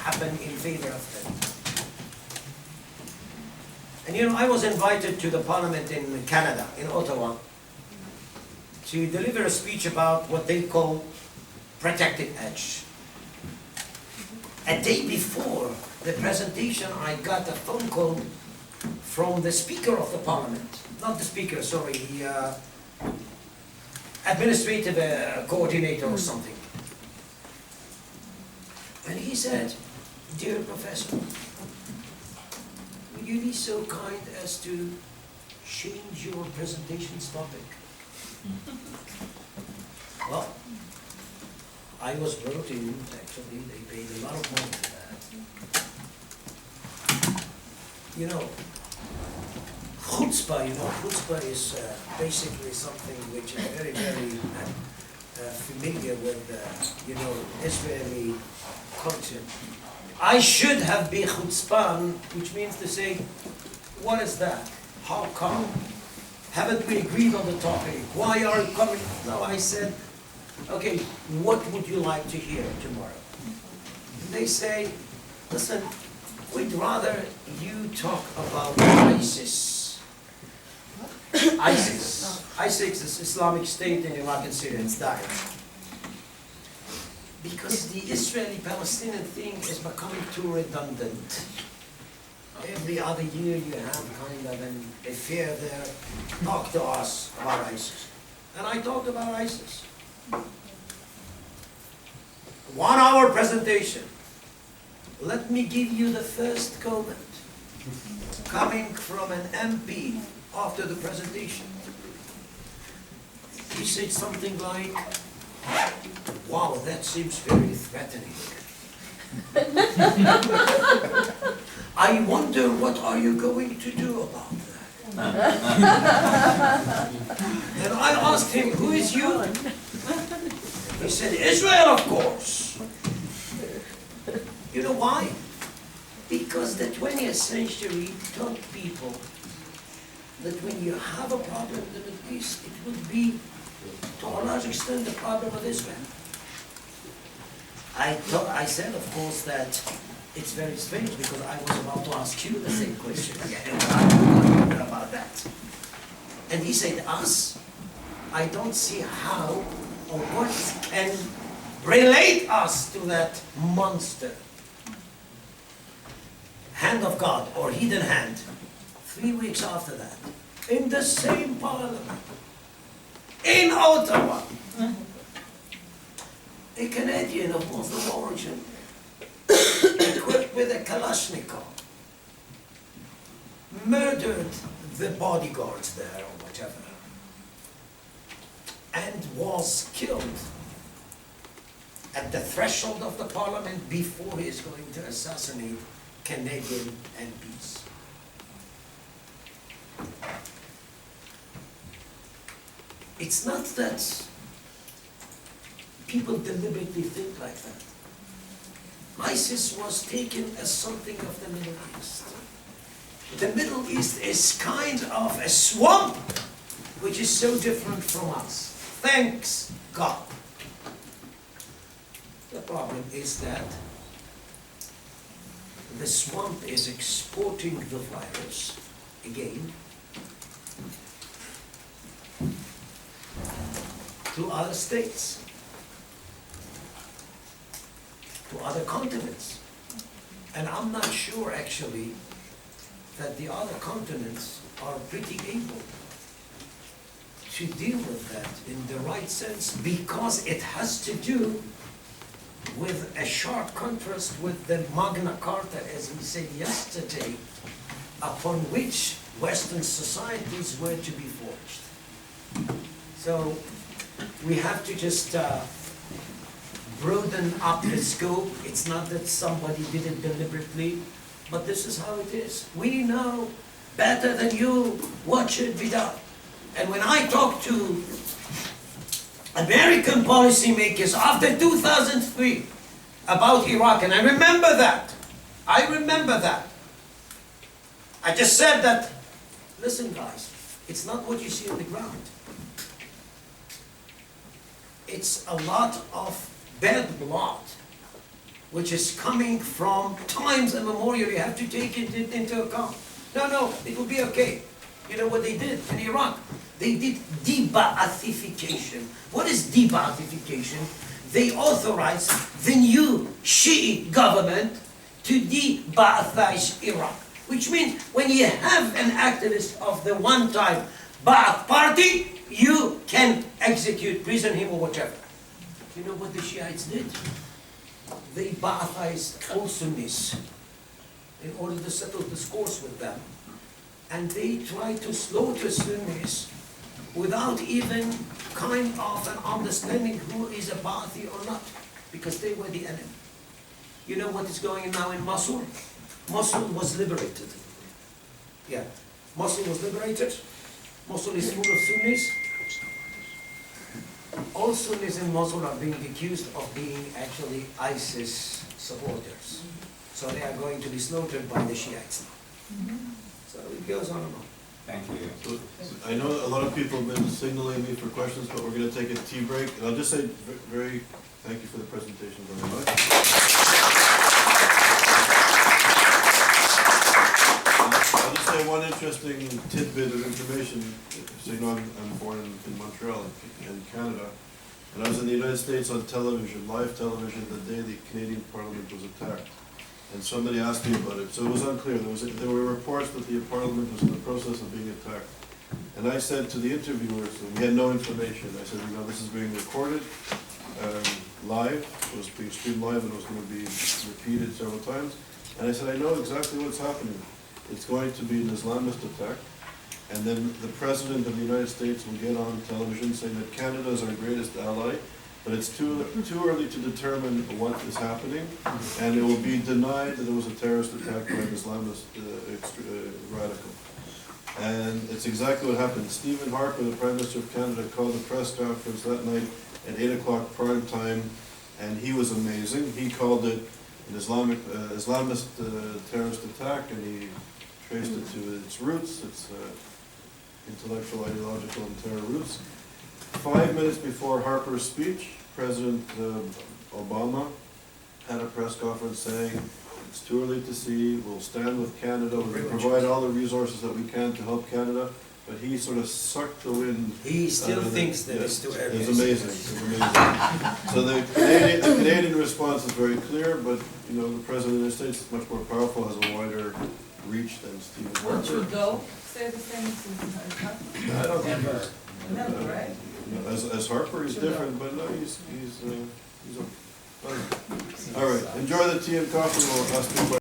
happen in favor of them. And you know, I was invited to the parliament in Canada, in Ottawa, to deliver a speech about what they call protective edge. A day before the presentation, I got a phone call from the Speaker of the Parliament. Not the Speaker, sorry, the administrative coordinator or something. And he said, "Dear Professor, will you be so kind as to change your presentation's topic?" Well, I was brought in, actually, they paid a lot of money for that. You know, chutzpah is basically something which is very, very familiar with, Israeli culture. I should have been chutzpan, which means to say, what is that? How come? Haven't we agreed on the topic? Why are you coming? No, I said, okay, what would you like to hear tomorrow? And they say, listen, we'd rather you talk about ISIS. ISIS is Islamic State in Iraq and Syria, it's dying. Because the Israeli-Palestinian thing is becoming too redundant. Every other year you have kind of an affair there. Talk to us about ISIS. And I talked about ISIS. 1 hour presentation. Let me give you the first comment coming from an MP after the presentation. He said something like, "Wow, that seems very threatening. I wonder what are you going to do about that?" And I asked him, "Who is you?" He said, "Israel, of course." You know why? Because the 20th century taught people that when you have a problem in the Middle East, it would be, to a large extent, the problem of Israel. I said, of course, that it's very strange because I was about to ask you the same question again. I don't know about that. And he said, "Us? I don't see how or what can relate us to that monster. Hand of God or hidden hand." 3 weeks after that, in the same parliament, in Ottawa, a Canadian of Muslim origin, equipped with a Kalashnikov, murdered the bodyguards there or whatever, and was killed at the threshold of the parliament before he is going to assassinate Canadian MPs. It's not that people deliberately think like that. ISIS was taken as something of the Middle East. The Middle East is kind of a swamp which is so different from us. Thanks God. The problem is that the swamp is exporting the virus again to other states, to other continents. And I'm not sure actually that the other continents are pretty able to deal with that in the right sense, because it has to do with a sharp contrast with the Magna Carta, as we said yesterday, upon which Western societies were to be forged. So we have to just broaden up the scope. It's not that somebody did it deliberately, but this is how it is. We know better than you what should be done. And when I talk to American policymakers after 2003 about Iraq, and I remember that, I just said that, listen guys, it's not what you see on the ground. It's a lot of bad blood, which is coming from times immemorial. You have to take it into account. No, it will be okay. You know what they did in Iraq? They did de-Ba'athification. What is de-Ba'athification? They authorized the new Shi'i government to de-Ba'athize Iraq. Which means when you have an activist of the one-time Ba'ath party, you can execute, prison him or whatever. You know what the Shiites did? They Ba'athized all Sunnis in order to settle the scores with them. And they tried to slaughter Sunnis without even kind of an understanding who is a Ba'athi or not, because they were the enemy. You know what is going on now in Mosul? Mosul was liberated. Yeah, Mosul was liberated. Mosul is full of Sunnis. All Sunnis in Mosul are being accused of being actually ISIS supporters. So they are going to be slaughtered by the Shiites now. So it goes on and on. Thank you. So, I know a lot of people have been signaling me for questions, but we're going to take a tea break. And I'll just say very thank you for the presentation very much. I'll just say one interesting tidbit of information. So you know I'm born in Montreal in Canada. And I was in the United States on television, live television, the day the Canadian Parliament was attacked. And somebody asked me about it, so it was unclear. There were reports that the Parliament was in the process of being attacked. And I said to the interviewers, and we had no information, I said, you know, this is being recorded live, it was being streamed live, and it was going to be repeated several times. And I said, I know exactly what's happening. It's going to be an Islamist attack, and then the President of the United States will get on television saying that Canada is our greatest ally, but it's too early to determine what is happening, and it will be denied that it was a terrorist attack by an Islamist radical. And it's exactly what happened. Stephen Harper, the Prime Minister of Canada, called a press conference that night at 8 o'clock prime time, and he was amazing. He called it an Islamist terrorist attack, and he traced it to its roots, its intellectual, ideological, and terror roots. 5 minutes before Harper's speech, President Obama had a press conference saying, it's too early to see, we'll stand with Canada, we'll provide all the resources that we can to help Canada, but he sort of sucked the wind. He still thinks that it's too early. It's amazing, it's amazing. So the Canadian response is very clear, but you know, the President of the United States is much more powerful, has a wider reach than Stephen Harper. Would you go say the same as Harper? I don't think Never. he's- Never, right? As Harper, he's different, but no, he's a. All right, enjoy the tea and coffee. We'll ask you questions.